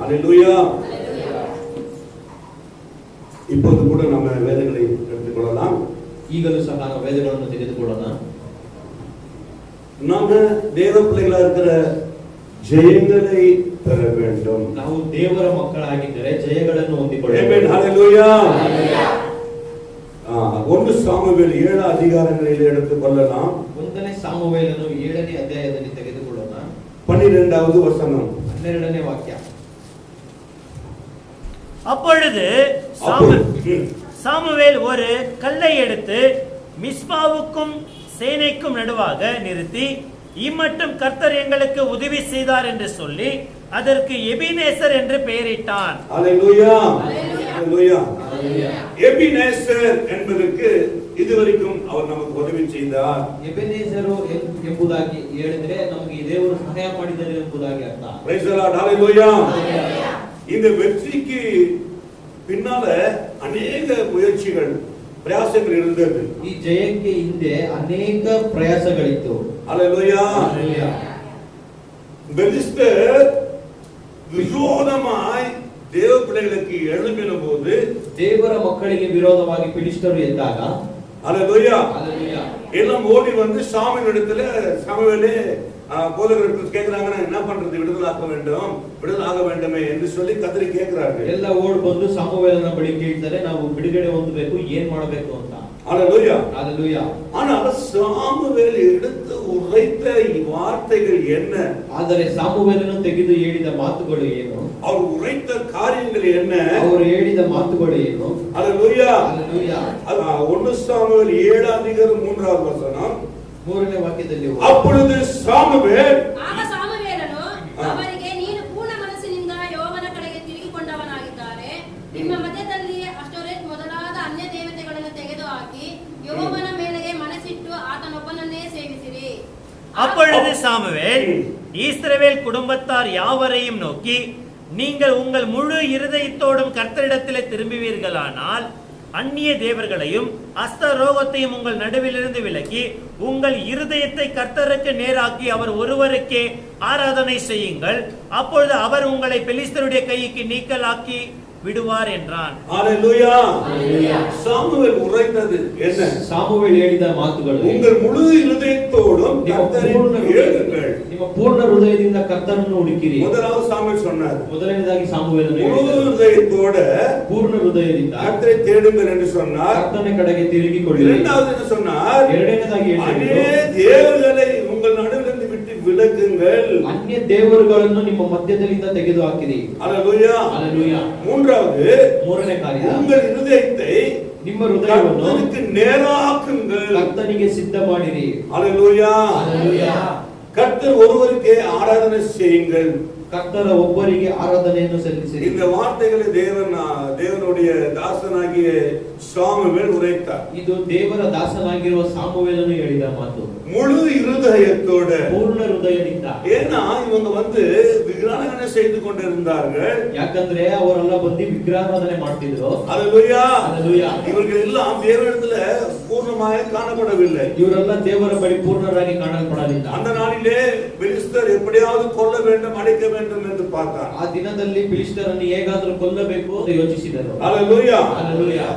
ஹalleluya. இப்போது கூட நம்ம வேதங்களை எடுத்துக்கொள்ளலாம். ಈಗಲೂ ಸಹ ನಾವು ವೇದಗಳನ್ನು ತೆಗೆದುಕೊಳ್ಳೋಣ. நாம தேவ பிள்ளைகளா இருக்கிற ஜெயங்களை பெற வேண்டும். ನಾವು ದೇವರ ಮಕ್ಕಳಾಗಿದ್ದರೆ ಜಯಗಳನ್ನು ಹೊಂದಿಕೊಳ್ಳಬೇಕು. ಆಮೆನ್, ஹalleluya. 1 சாமுவேல் 7 அதிகாரங்களில் எடுத்துக்கொள்ளலாம். 1ನೇ ಸಾಮುವೇಲನು 7ನೇ ಅಧ್ಯಾಯದಲ್ಲಿ ತೆಗೆದುಕೊಳ್ಳೋಣ. 12வது வசனம், 12ನೇ ವಾಕ್ಯ. அப்பொழுது சாமுவேல் ஒரு கல்லை எடுத்து மிஸ்பாவுக்கும் சேனைக்கும் நடுவாக நிறுத்தி, இம்மட்டும் கர்த்தர் எங்களுக்கு உதவி செய்தார் என்று சொல்லி அதற்கு எபினேசர் என்று பெயரிட்டான். ஹalleluya, ஹalleluya. எபினேசர் என்பதற்கு இதுவரைக்கும் அவர் நமக்கு உதவி செய்தார். ಎಬೆನೆಜರು ಎಂಬುದಾಗಿ ಹೇಳಿದ್ರೆ ನಮಗೆ ದೇವರು ಸಹಾಯ ಮಾಡಿದ್ದಾರೆ ಎಂಬುದಾಗಿ ಅರ್ಥ. ಪ್ರೈಸ್ ದಿ ಲಾರ್ಡ್, ஹalleluya. இந்த வெற்றிக்கு பின்னால அநேக முயற்சிகள் பிரயாசங்கள் இருந்தது. ಈ ಜಯಕ್ಕೆ ಹಿಂದೆ ಅನೇಕ ಪ್ರಯಾಸಗಳಿತ್ತು. ஹalleluya. பெலிஸ்தர் விரோதமாய் தேவ பிள்ளைகளுக்கு எழும்பின போது, ದೇವರ ಮಕ್ಕಳಿಗೆ ವಿರೋಧವಾಗಿ ಫಿಲಿಷ್ಟಿಯರು ಎದ್ದಾಗ, ஹalleluya, ஹalleluya, எல்லாம் ஓடி வந்து சாமுவேல் இடத்துல, சாமுவேலே போதகர்கள் கேக்குறாங்க, என்ன பண்றது, விடுதலை ஆக வேண்டுமே என்று சொல்லி கதறி கேக்குறார்கள். ಎಲ್ಲ ಓಡ್ ಬಂದು ಸಾಮುವೇಲನ ಬಳಿ ಕೇಳ್ತಾರೆ, ನಾವು ಬಿಡುಗಡೆ ಹೊಂದಬೇಕು, ಏನ್ ಮಾಡಬೇಕು ಅಂತ. ஹalleluya, ஹalleluya. ஆனால் சாமுவேல் எடுத்து உரைத்த வார்த்தைகள் என்ன? ಆದರೆ ಸಾಮುವೇಲನು ತೆಗೆದು ಹೇಳಿದ ಮಾತುಗಳು ಏನು? அவர் உரைத்த காரியங்கள் என்ன? ಅವರು ಹೇಳಿದ ಮಾತುಗಳು ಏನು? ஹalleluya, ஹalleluya. 1 சாமுவேல் 7 அதிகாரம் 3வது வசனம், 3ನೇ ವಾಕ್ಯದಲ್ಲಿ, அப்பொழுது சாமுவேல் ಅವರಿಗೆ, ನೀನು ಪೂರ್ಣ ಮನಸ್ಸಿನಿಂದ ಯೆಹೋವನ ಕಡೆಗೆ ತಿರುಗಿಕೊಂಡವನಾಗಿದ್ದಾರೆ, ನಿಮ್ಮ ಮಧ್ಯದಲ್ಲಿ ಅಷ್ಟೋರೆತ್ ಮೊದಲಾದ ಅನ್ಯ ದೇವತೆಗಳನ್ನು ತೆಗೆದುಹಾಕಿ ಯೆಹೋವನ ಮೇಲೆಗೆ ಮನಸ್ಸಿಟ್ಟು ಆತನೊಬ್ಬನನ್ನೇ ಸೇವಿಸಿರಿ. அப்பொழுது சாமுவேல் இஸ்ரவேல் குடும்பத்தார் யாவரையும் நோக்கி, நீங்கள் உங்கள் முழு இருதயத்தோடும் கர்த்தரிடத்திலே திரும்புவீர்களானால் அந்நிய தேவர்களையும் அஸ்தரோகத்தையும் உங்கள் நடுவிலிருந்து விலக்கி உங்கள் இருதயத்தை கர்த்தருக்கு நேராக்கி அவர் ஒருவருக்கே ஆராதனை செய்யுங்கள், அப்பொழுது அவர் உங்களை பெலிஸ்தருடைய கைக்கு நீக்கலாக்கி விடுவார் என்றான். ஹalleluya. சாமுவேல் உரைத்தது என்ன? சாமுவேல் ಹೇಳಿದ ಮಾತುಗಳು, உங்கள் முழு இருதயத்தோடும் கர்த்தரை தேடுங்கள், ನಿಮ್ಮ ಪೂರ್ಣ ಹೃದಯದಿಂದ ಕರ್ತನನ್ನು ಹುಡುಕಿರಿ. முதலாவது சாமுவேல் சொன்னார், ಮೊದಲನೇದಾಗಿ ಸಾಮುವೇಲನು முழு இருதயத்தோட ಪೂರ್ಣ ಹೃದಯದಿಂದ கர்த்தரை தேடுங்கள் என்று சொன்னார். ಕರ್ತನ ಕಡೆಗೆ ತಿರುಗಿಕೊಳ್ಳಿರಿ. இரண்டாவது என்ன சொன்னார்? ಎರಡನೇದಾಗಿ அந்நிய தேவர்களை உங்கள் நடுவிலிருந்து விட்டு விலக்குங்கள், ಅನ್ಯ ದೇವರುಗಳನ್ನು ನಿಮ್ಮ ಮಧ್ಯದಲ್ಲಿಂದ ತೆಗೆದು ಹಾಕಿರಿ. ஹalleluya, ஹalleluya. ಮೂರನೇ ಕಾರ್ಯ, உங்கள் இருதயத்தை ನಿಮ್ಮ ಹೃದಯವನ್ನು கர்த்தருக்கு நேராக்குங்கள், ಕರ್ತನಿಗೆ ಸಿದ್ಧ ಮಾಡಿರಿ. ஹalleluya, ஹalleluya. கர்த்தர் ஒருவருக்கே ஆராதனை செய்யுங்கள், ಕರ್ತರ ಒಬ್ಬರಿಗೆ ಆರಾಧನೆಯನ್ನು ಸಲ್ಲಿಸಿರಿ. இந்த வார்த்தைகளை தேவனுடைய தாசனாகிய சாமுவேல் உரைத்தார். ಇದು ದೇವರ ದಾಸನಾಗಿರುವ ಸಾಮುವೇಲನು ಹೇಳಿದ ಮಾತು. முழு இருதயத்தோட, ಪೂರ್ಣ ಹೃದಯದಿಂದ. ஏன்னா இவங்க விக்கிரகங்களை செய்து கொண்டிருந்தார்கள். ಯಾಕಂದ್ರೆ ಅವರೆಲ್ಲ ಬಂದು ವಿಗ್ರಹಾರಾಧನೆ ಮಾಡ್ತಿದ್ರು. ஹalleluya, ஹalleluya. இவர்கள் எல்லாம் தேவனிடத்துல பூர்ணமாக காணப்படவில்லை. ಇವರೆಲ್ಲ ದೇವರ ಬಳಿ ಪೂರ್ಣರಾಗಿ ಕಾಣಲ್ಪಡಲಿಲ್ಲ. அந்த நாளிலே பெலிஸ்தர் எப்படியாவது கொல்ல வேண்டும், அழிக்க வேண்டும் என்று பார்த்தார். ಆ ದಿನದಲ್ಲಿ ಫಿಲಿಷ್ಟಿಯರನ್ನು ಹೇಗಾದರೂ ಕೊಲ್ಲಬೇಕು ಅಂತ ಯೋಚಿಸಿದರು. ஹalleluya, ஹalleluya.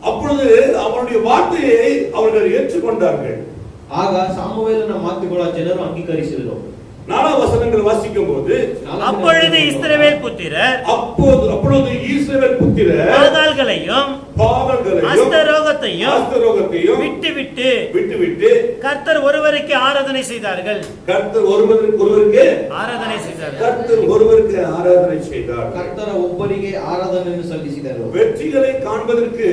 அப்பொழுது அவருடைய வார்த்தையை அவர்கள் ஏற்றுக்கொண்டார்கள். ಆಗ ಸಾಮುವೇಲನ ಮಾತುಗಳ ಜನರು ಅಂಗೀಕರಿಸಿದರು. 4 வசனங்கள் வாசிக்கும் போது, அப்பொழுது இஸ்ரவேல் புத்திரர் அப்பொழுது இஸ்ரவேல் புத்திரர் பாகால்களையும் அஸ்தரோகத்தையும் விட்டு கர்த்தர் ஒருவருக்கு ஆராதனை செய்தார்கள். கர்த்தர் ஒருவருக்கு ஆராதனை செய்தார்கள். கர்த்தர் ஒருவருக்கு ஆராதனை செய்தார். ಕರ್ತರ ಒಬ್ಬರಿಗೆ ಆರಾಧನೆಯನ್ನು ಸಲ್ಲಿಸಿದರು. வெற்றிகளை காண்பதற்கு,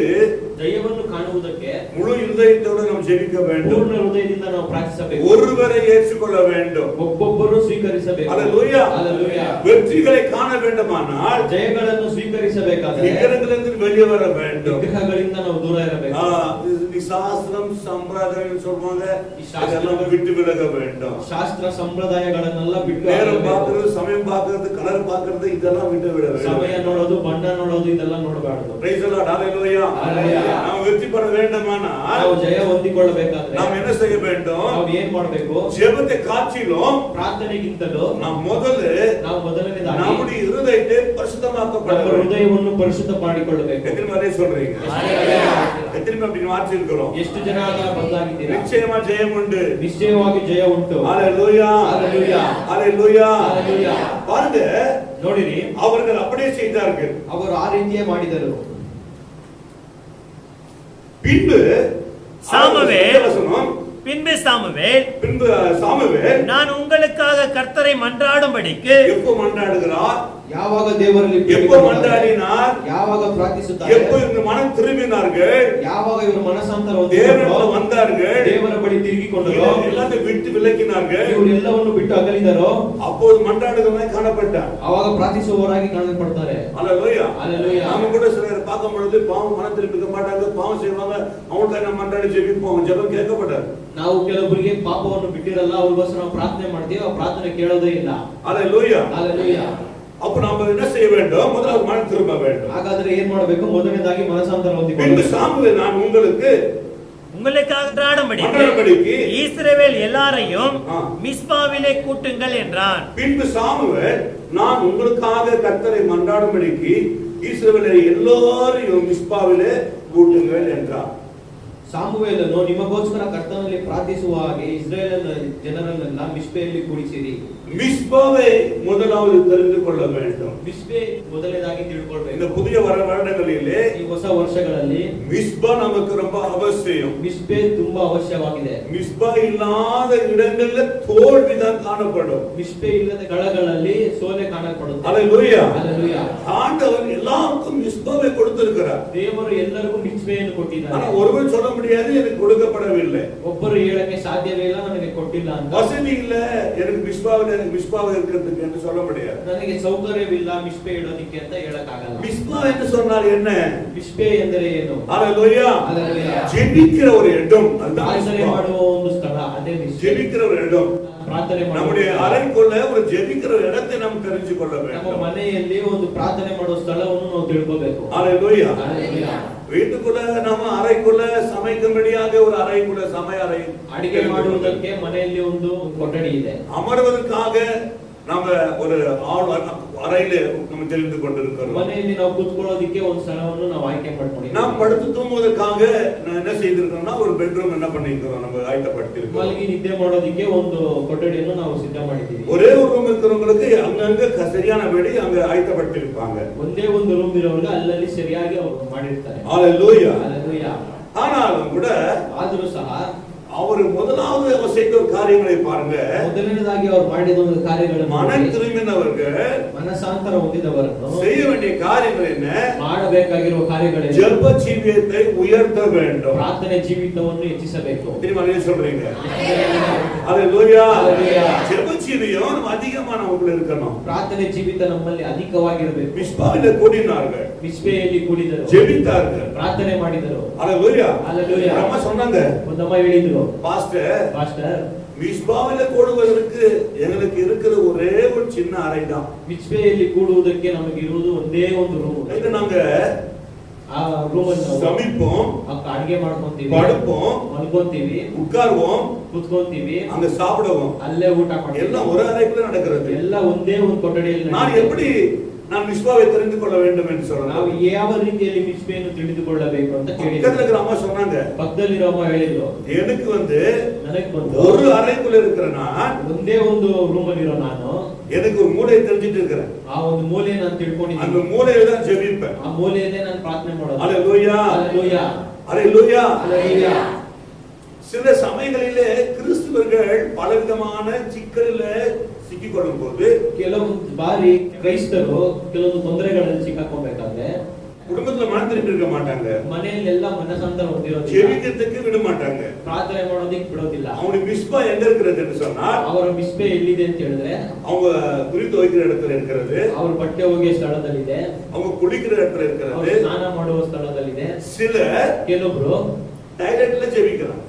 ಜಯವನ್ನು ಕಾಣುವುದಕ್ಕೆ முழு இருதயத்தோடு நாம் ஜெபிக்க வேண்டும். ಪೂರ್ಣ ಹೃದಯದಿಂದ ನಾವು ಪ್ರಾರ್ಥಿಸಬೇಕು. ஒருவரை ஏற்றுக்கொள்ள வேண்டும். ಒಬ್ಬೊಬ್ಬರು ಸ್ವೀಕರಿಸಬೇಕು. ஹalleluya, ஹalleluya. வெற்றிகளை காண வேண்டுமானால் ಜಯಗಳನ್ನು ಸ್ವೀಕರಿಸಬೇಕಾದರೆ விக்கிரகங்களிலிருந்து வெளியே வர வேண்டும். ವಿಗ್ರಹಗಳಿಂದ ನಾವು ದೂರ ಇರಬೇಕು. சாஸ்திரம் சம்பிரதாயம் சொல்வாங்க, இதெல்லாம் விட்டு விலக வேண்டும். ಶಾಸ್ತ್ರ ಸಂಪ್ರದಾಯಗಳನ್ನೆಲ್ಲ ಬಿಟ್ಟು, நேரம் பார்க்கிறது, சமயம் பார்க்கிறது, கலர் பார்க்கிறது, இதெல்லாம் விட்டு விட வேண்டும். ಸಮಯ ನೋಡೋದು, ಬಣ್ಣ ನೋಡೋದು, ಇದೆಲ್ಲ ನೋಡಬಾರದು. Praise the Lord, hallelujah. Hallelujah. ನಾವು வெற்றி பெற வேண்டுமானால் ನಾವು ಜಯ ಹೊಂದಿಕೊಳ್ಳಬೇಕಾದ್ರೆ நாம் என்ன செய்ய வேண்டும்? ನಾವು ಏನ್ ಮಾಡಬೇಕು? ஜெபத்தை காட்டிலும் ಪ್ರಾರ್ಥನೆಗಿಂತಲೂ நாம் முதல்லನೇದಾಗಿ நம்முடைய இருதயத்தை பரிசுத்தமாக்கப்பட ನಮ್ಮ ಹೃದಯವನ್ನು ಪರಿಶುದ್ಧ ಮಾಡಿಕೊಳ್ಳಬೇಕು. எத்தனை பேரை சொல்றீங்க? எத்தனை பேர் அப்படி மாற்றி இருக்கிறோம்? ಎಷ್ಟು ಜನ ಬದಲಾಗಿದ್ದೀರಾ? நிச்சயமா ஜெயம் உண்டு. ನಿಶ್ಚಯವಾಗಿ ಜಯ ಉಂಟು. ஹalleluya ஹalleluya ஹalleluya ஹalleluya. பாருங்க, ನೋಡಿರಿ, அவர்கள் அப்படியே செய்தார்கள். ಅವರು ಆ ರೀತಿಯೇ ಮಾಡಿದರು. பின்பு சாமுவேல் நான் உங்களுக்காக கர்த்தரை மன்றாடும்படிக்கு எப்போ மன்றாடுகிறார்? ಯಾವಾಗ ದೇವರಲ್ಲಿ எப்போ மன்றாடினார்? ಯಾವಾಗ ಪ್ರಾರ್ಥಿಸುತ್ತಾರೆ? எப்போ இவங்க மனம் திரும்பினார்கள்? ಯಾವಾಗ ಇವರು ಮನಸಾಂತರ தேவனிடத்தில் வந்தார்கள், ದೇವರ ಬಳಿ ತಿರುಗಿಕೊಂಡರು, எல்லாத்தையும் விட்டு விலக்கினார்கள், ಇವರು ಎಲ್ಲವನ್ನು ಬಿಟ್ಟು ಅಗಲಿದರು. அப்போது மன்றாடுகிறவனாய் காணப்பட்டார். ಆವಾಗ ಪ್ರಾರ್ಥಿಸುವವರಾಗಿ ಕಾಣಲ್ಪಡ್ತಾರೆ. ஹalleluya ஹalleluya. நாம கூட சிலர் பார்க்கும் பொழுது பாவம் மனம் திரும்பிக்க மாட்டாங்க, பாவம் செய்வாங்க, அவங்களுக்காக நம்ம மன்றாடி ஜெபிப்போம், ஜெபம் கேட்கப்படாது. ನಾವು ಕೆಲವರಿಗೆ ಪಾಪವನ್ನು ಬಿಟ್ಟಿರಲ್ಲ, ಅವ್ರಿಗೋಸ್ಕರ ನಾವು ಪ್ರಾರ್ಥನೆ ಮಾಡ್ತೀವಿ, ಆ ಪ್ರಾರ್ಥನೆ ಕೇಳೋದೇ ಇಲ್ಲ. ஹalleluya ஹalleluya. அப்ப நாம என்ன செய்ய வேண்டும்? முதல்ல மனம் திரும்ப வேண்டும். ಹಾಗಾದ್ರೆ ಏನ್ ಮಾಡಬೇಕು? ಮೊದಲನೇದಾಗಿ ಮನಸಾಂತರ பின்பு சாமுவேல் நான் உங்களுக்காக மன்றாடும்படிக்கு இஸ்ரவேல் எல்லாரையும் மிஸ்பாவிலே கூட்டுங்கள் என்றான். பின்பு சாமுவேல் நான் உங்களுக்காக கர்த்தரை மன்றாடும்படிக்கு இஸ்ரவேலை எல்லாரையும் மிஸ்பாவிலே கூட்டுங்கள் என்றார். ಸಾಮುವೇಲನು ನಿಮಗೋಸ್ಕರ ಕರ್ತನಲ್ಲಿ ಪ್ರಾರ್ಥಿಸುವ ಹಾಗೆ ಇಸ್ರಾಯೇಲ್ ಜನರನ್ನೆಲ್ಲ ಮಿಸ್ಪೆಯಲ್ಲಿ ಕೂಡಿಸಿರಿ. மிஸ்பாவை முதலாவது தெரிந்து கொள்ள வேண்டும். மிஸ்பೆ ಮೊದಲನೇದಾಗಿ ತಿಳ್ಕೊಳ್ಬೇಕು. இந்த புதிய வருடங்களிலே ಈ ಹೊಸ ವರ್ಷಗಳಲ್ಲಿ மிஸ்பா நமக்கு ரொம்ப அவசியம். மிஸ்பೆ ತುಂಬಾ ಅವಶ್ಯವಾಗಿದೆ. மிஸ்பா இல்லாத இடங்களில் தோல்விதான் காணப்படும். மிஸ்பೆ ಇಲ್ಲದ ಗಳಗಳಲ್ಲಿ ಸೋಲೆ ಕಾಣಲ್ಪಡುತ್ತೆ. ஹalleluya ஹalleluya. ஆண்டவர் எல்லாருக்கும் மிஸ்பாவை கொடுத்திருக்கிறார். ದೇವರು ಎಲ್ಲರಿಗೂ ಮಿಸ್ಪೆಯನ್ನು ಕೊಟ್ಟಿದ್ದಾನೆ. ஆனா ஒருவர் சொல்ல முடியாது எனக்கு கொடுக்கப்படவில்லை. ಒಬ್ಬರು ಹೇಳಕ್ಕೆ ಸಾಧ್ಯವೇ ಇಲ್ಲ ನನಗೆ ಕೊಟ್ಟಿಲ್ಲ ಅಂತ. வசதி இல்ல எனக்கு மிஸ்பாவை இருக்கிறதுக்கு என்று சொல்ல முடியாது. ನನಗೆ ಸೌಕರ್ಯವಿಲ್ಲ ಮಿಸ್ಪೆ ಇಡೋದಕ್ಕೆ ಅಂತ ಹೇಳಕ್ಕಾಗಲ್ಲ. மிஸ்பா என்று சொன்னால் என்ன? ಮಿಸ್ಪೆ ಎಂದರೆ ಏನು? ஹalleluya ஹalleluya. ஜெபிக்கிற ஒரு இடம், ಪ್ರಾರ್ಥನೆ ಮಾಡುವ ಒಂದು ಸ್ಥಳ, ಅದೇ ಮಿಸ್ಪೆ. ஜெபிக்கிற ஒரு இடம். ಪ್ರಾರ್ಥನೆ ಮಾಡುವ நம்முடைய அறைக்குள்ள ஒரு ஜெபிக்கிற இடத்தை நாம் தெரிஞ்சு கொள்ள ನಮ್ಮ வேண்டும். ಮನೆಯಲ್ಲಿ ಒಂದು ಪ್ರಾರ್ಥನೆ ಮಾಡುವ ಸ್ಥಳವನ್ನು ನಾವು ತಿಳ್ಕೋಬೇಕು. ஹalleluya ஹalleluya. வீட்டுக்குள்ள நம்ம அறைக்குள்ள சமைக்கும்படியாக ஒரு அறைக்குள்ள சமையல் அறை, ಅಡಿಗೆ ಮಾಡುವುದಕ್ಕೆ ಮನೆಯಲ್ಲಿ ಒಂದು ಕೊಠಡಿ ಇದೆ. அமர்வதற்காக நாம ஒரு அறையில நம்ம தெரிந்து கொண்டிருக்கிறோம். ಮನೆಯಲ್ಲಿ ನಾವು ಕೂತ್ಕೊಳ್ಳೋದಕ್ಕೆ ಒಂದು ಸ್ಥಳವನ್ನು ನಾವು ಆಯ್ಕೆ ಮಾಡ್ಕೊಂಡಿದ್ದೀವಿ. நாம் படுத்து தூங்குவதற்காக என்ன செய்திருக்கோம்னா ஒரு பெட்ரூம் என்ன பண்ணிருக்கிறோம், நம்ம ஆயத்தப்படுத்திருக்கோம். ಮಲಗಿ ನಿದ್ದೆ ಮಾಡೋದಕ್ಕೆ ಒಂದು ಕೊಠಡಿಯನ್ನು ನಾವು ಸಿದ್ಧ ಮಾಡಿದ್ದೀವಿ. ஒரே ஒரு ரூம் இருக்கிறவங்களுக்கு அங்கங்க சரியான படி அங்க ஆயத்தப்படுத்திருப்பாங்க. ಒಂದೇ ಒಂದು ರೂಮ್ ಇರೋರಿಗೆ ಅಲ್ಲಲ್ಲಿ ಸರಿಯಾಗಿ ಅವರು ಮಾಡಿರ್ತಾರೆ. ஹalleluya. ஹalleluya. ஆனாலும் கூட ಆದರೂ ಸಹ அவர் முதலாவது அவர் செய்த ஒரு காரியங்களை பாருங்க. ಮೊದಲನೇದಾಗಿ ಅವರು ಮಾಡಿದ ಒಂದು ಕಾರ್ಯಗಳನ್ನು மனம் திரும்பினவர்கள் ಮನಸಾಂತರ ಹೊಂದಿದವರನ್ನು செய்ய வேண்டிய காரியங்கள் என்ன? ಮಾಡಬೇಕಾಗಿರುವ ಕಾರ್ಯಗಳೇನು? ஜெப ஜீவியத்தை உயர்த்த வேண்டும். ಪ್ರಾರ್ಥನೆ ಜೀವಿತವನ್ನು ಹೆಚ್ಚಿಸಬೇಕು. திரும்ப என்ன சொல்றீங்க? ஹalleluya. ஹalleluya. ஜெப ஜீவியம் நம்ம அதிகமா நமக்குள்ள இருக்கணும். ಪ್ರಾರ್ಥನೆ ಜೀವಿತ ನಮ್ಮಲ್ಲಿ ಅಧಿಕವಾಗಿರಬೇಕು. மிஸ்பாவிலே கூடினார்கள், ಮಿಸ್ಪೆಯಲ್ಲಿ ಕೂಡಿದರು, ஜெபித்தார்கள், ಪ್ರಾರ್ಥನೆ ಮಾಡಿದರು. ஹalleluya. ஹalleluya. நம்ம சொன்னாங்க, ಒಂದಮ್ಮ ಹೇಳಿದ್ರು, பாஸ்டர் மிஸ்பாவிலே கூடுவதற்கு எங்களுக்கு இருக்கிற ஒரே ஒரு சின்ன அறை தான். ಮಿಸ್ಪೆಯಲ್ಲಿ ಕೂಡುವುದಕ್ಕೆ ನಮಗೆ ಇರುವುದು ಒಂದೇ ಒಂದು ರೂಮ್. இது நாங்க ಆ ರೂಮ್ ಅನ್ನು சமைப்போம், ಅಡಿಗೆ ಮಾಡ್ಕೊಂತೀವಿ, படுப்போம், ಮಲ್ಕೊಂತೀವಿ, உட்கார்வோம், ಕೂತ್ಕೊಂತೀವಿ, அங்க சாப்பிடுவோம், ಅಲ್ಲೇ ಊಟ ಮಾಡ್ತೀವಿ. எல்லாம் ஒரு அறைக்குள்ள நடக்கிறது. ಎಲ್ಲ ಒಂದೇ ಒಂದು ಕೊಠಡಿಯಲ್ಲಿ நான் ನಡೆಯುತ್ತೆ. எப்படி நான் மிஸ்பாவை தெரிந்து கொள்ள வேண்டும் என்று ನಾವು சொல்றேன். ಯಾವ ರೀತಿಯಲ್ಲಿ ಮಿಸ್ಪೆಯನ್ನು ತಿಳಿದುಕೊಳ್ಳಬೇಕು ಅಂತ பக்கத்துல ಕೇಳಿದ್ರು. இருக்கிற அம்மா சொன்னாங்க, ಪಕ್ಕದಲ್ಲಿರೋ ಅಮ್ಮ ಹೇಳಿದ್ರು, எனக்கு ನನಗೆ ಬಂದು ஒரு அறைக்குள்ள இருக்கிற நான் ಒಂದೇ ಒಂದು ರೂಮ್ ಅಲ್ಲಿರೋ ನಾನು எனக்கு ஒரு மூலையை தெரிஞ்சிட்டு இருக்கிறேன். ಆ ಒಂದು ಮೂಲೆ ನಾನು அந்த ತಿಳ್ಕೊಂಡಿದ್ದೀನಿ. மூலையில தான் ஜெபிப்பேன். ಆ ಮೂಲೆಯಲ್ಲೇ ನಾನು ಪ್ರಾರ್ಥನೆ ಮಾಡೋದು. ஹalleluya. ஹalleluya. ஹalleluya. ஹalleluya. சில சமயங்களிலே கிறிஸ்தவர்கள் பலவிதமான சிக்கலில் சிக்கிக்கொள்ளும் போது ಕೆಲವೊಂದು ಬಾರಿ ಕ್ರೈಸ್ತರು ಕೆಲವೊಂದು ತೊಂದರೆಗಳಲ್ಲಿ ಸಿಕ್ಕಾಕೊಬೇಕಾದ್ರೆ குடும்பத்துல மனம் திரும்பி இருக்க மாட்டாங்க, ಮನೆಯಲ್ಲೆಲ್ಲ ಮನಸ್ಸಂತರ ಹೊಂದಿರೋದಿಲ್ಲ, ஜெபிக்கிறதுக்கு விட மாட்டாங்க. ಪ್ರಾರ್ಥನೆ ಮಾಡೋದಕ್ಕೆ ಬಿಡೋದಿಲ್ಲ. அவனுடைய மிஸ்பா எங்க இருக்கிறது என்று சொன்னால் ಅವರ ಮಿಸ್ಪೆ ಎಲ್ಲಿದೆ ಅಂತ ಹೇಳಿದ್ರೆ அவங்க துணி துவைக்கிற இடத்துல இருக்கிறது, ಅವ್ರ ಬಟ್ಟೆ ಒಗೆಯುವ ಸ್ಥಳದಲ್ಲಿದೆ, அவங்க குளிக்கிற இடத்துல ಅವ್ರು இருக்கிறது. ಸ್ನಾನ ಮಾಡುವ ಸ್ಥಳದಲ್ಲಿದೆ. சில ಕೆಲವೊಬ್ರು டைலட்ல ஜெபிக்கிறாங்க.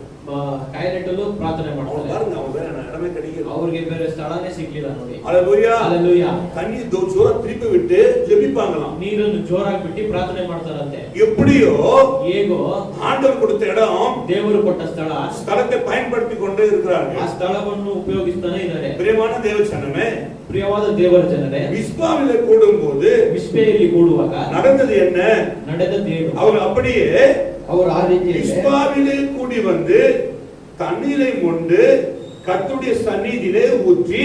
ಟಾಯ್ಲೆಟ್ ಅಲ್ಲೂ ಪ್ರಾರ್ಥನೆ அவங்க ಮಾಡ್ತಾರೆ. பாருங்க, அவங்க இடமே இடமே கிடைக்கல. ಅವ್ರಿಗೆ ಬೇರೆ ಸ್ಥಳನೇ ಸಿಗ್ಲಿಲ್ಲ ನೋಡಿ. ஹalleluya. ஹalleluya. தண்ணி ஜோரா திருப்பி விட்டு ஜெபிப்பாங்களாம். ನೀರನ್ನು ಜೋರಾಗಿ ಬಿಟ್ಟು ಪ್ರಾರ್ಥನೆ ಮಾಡ್ತಾರಂತೆ. எப்படியோ ಹೇಗೋ ஆண்டவர் கொடுத்த இடம் ದೇವರು ಕೊಟ್ಟ ஸ்தலத்தை பயன்படுத்தி கொண்டே இருக்கிறார்கள். ಆ ಸ್ಥಳವನ್ನು ಉಪಯೋಗಿಸ್ತಾನೆ ಇದ್ದಾರೆ. பிரியமான தேவஜனமே, ಪ್ರಿಯವಾದ ದೇವರ ಜನರೇ, மிஸ்பாவிலே கூடும்போது ಮಿಸ್ಪೆಯಲ್ಲಿ ಕೂಡುವಾಗ நடந்தது என்ன? ನಡೆದದ್ದೇನು? அவர் அப்படியே ಅವರು ಆ ರೀತಿಯಲ್ಲಿ மிஸ்பாவிலே கூடி வந்து தண்ணீரை கொண்டு கர்த்தருடைய சந்நிதியிலே ஊற்றி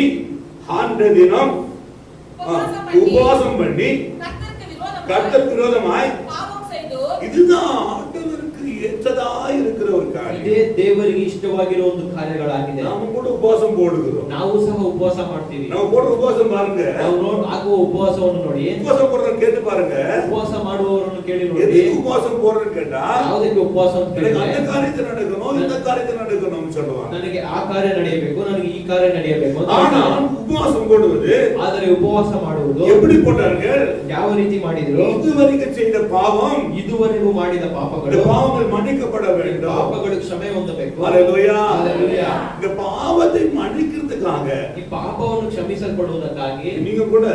ஆண்ட தினம் உபவாசம் பண்ணி கர்த்தருக்கு விரோதமாய் இதுதான் ஆண்டவருக்கு ஏற்றதா இருக்கிற ஒரு காரியம். ಇದೇ ದೇವರಿಗೆ ಇಷ್ಟವಾಗಿರೋ ಒಂದು ಕಾರ್ಯಗಳಾಗಿದೆ. நாம கூட உபவாசம் போடுகிறோம். ನಾವು ಸಹ ಉಪವಾಸ ಮಾಡ್ತೀವಿ. ನಾವು போடுற உபவாசம் பாருங்க. ನಾವು ಆಗುವ ಉಪವಾಸವನ್ನು ನೋಡಿ, உபவாசம் போடுறவங்க கேட்டு பாருங்க. ಉಪವಾಸ ಮಾಡುವವರನ್ನು ಕೇಳಿ ನೋಡಿ. எதுக்கு உபவாசம் போடுறேன்னு கேட்டா, ಯಾವುದಕ್ಕೆ ಉಪವಾಸ ಅಂತ எனக்கு அந்த காரியத்தை நடக்கணும், இந்த காரியத்தை நடக்கணும்னு சொல்லுவாங்க. ನನಗೆ ಆ ಕಾರ್ಯ ನಡೆಯಬೇಕು, ನನಗೆ ಈ ಕಾರ್ಯ ನಡೆಯಬೇಕು. ஆனால் உபவாசம் போடுவது, ಆದರೆ ಉಪವಾಸ ಮಾಡುವುದು எப்படி போட்டார்கள்? ಯಾವ ರೀತಿ ಮಾಡಿದ್ರು? இதுவரைக்கும் செய்த பாவம், ಇದುವರೆಗೂ ಮಾಡಿದ இந்த ಪಾಪಗಳು, பாவங்கள் மன்னிக்கப்பட வேண்டும். ಪಾಪಗಳಿಗೆ ಕ್ಷಮೆ ಹೊಂದಬೇಕು. ஹalleluya. ஹalleluya. இந்த பாவத்தை மன்னிக்கிறதுக்காக ಈ ಪಾಪವನ್ನು ಕ್ಷಮಿಸಲ್ಪಡುವುದಕ್ಕಾಗಿ நீங்க கூட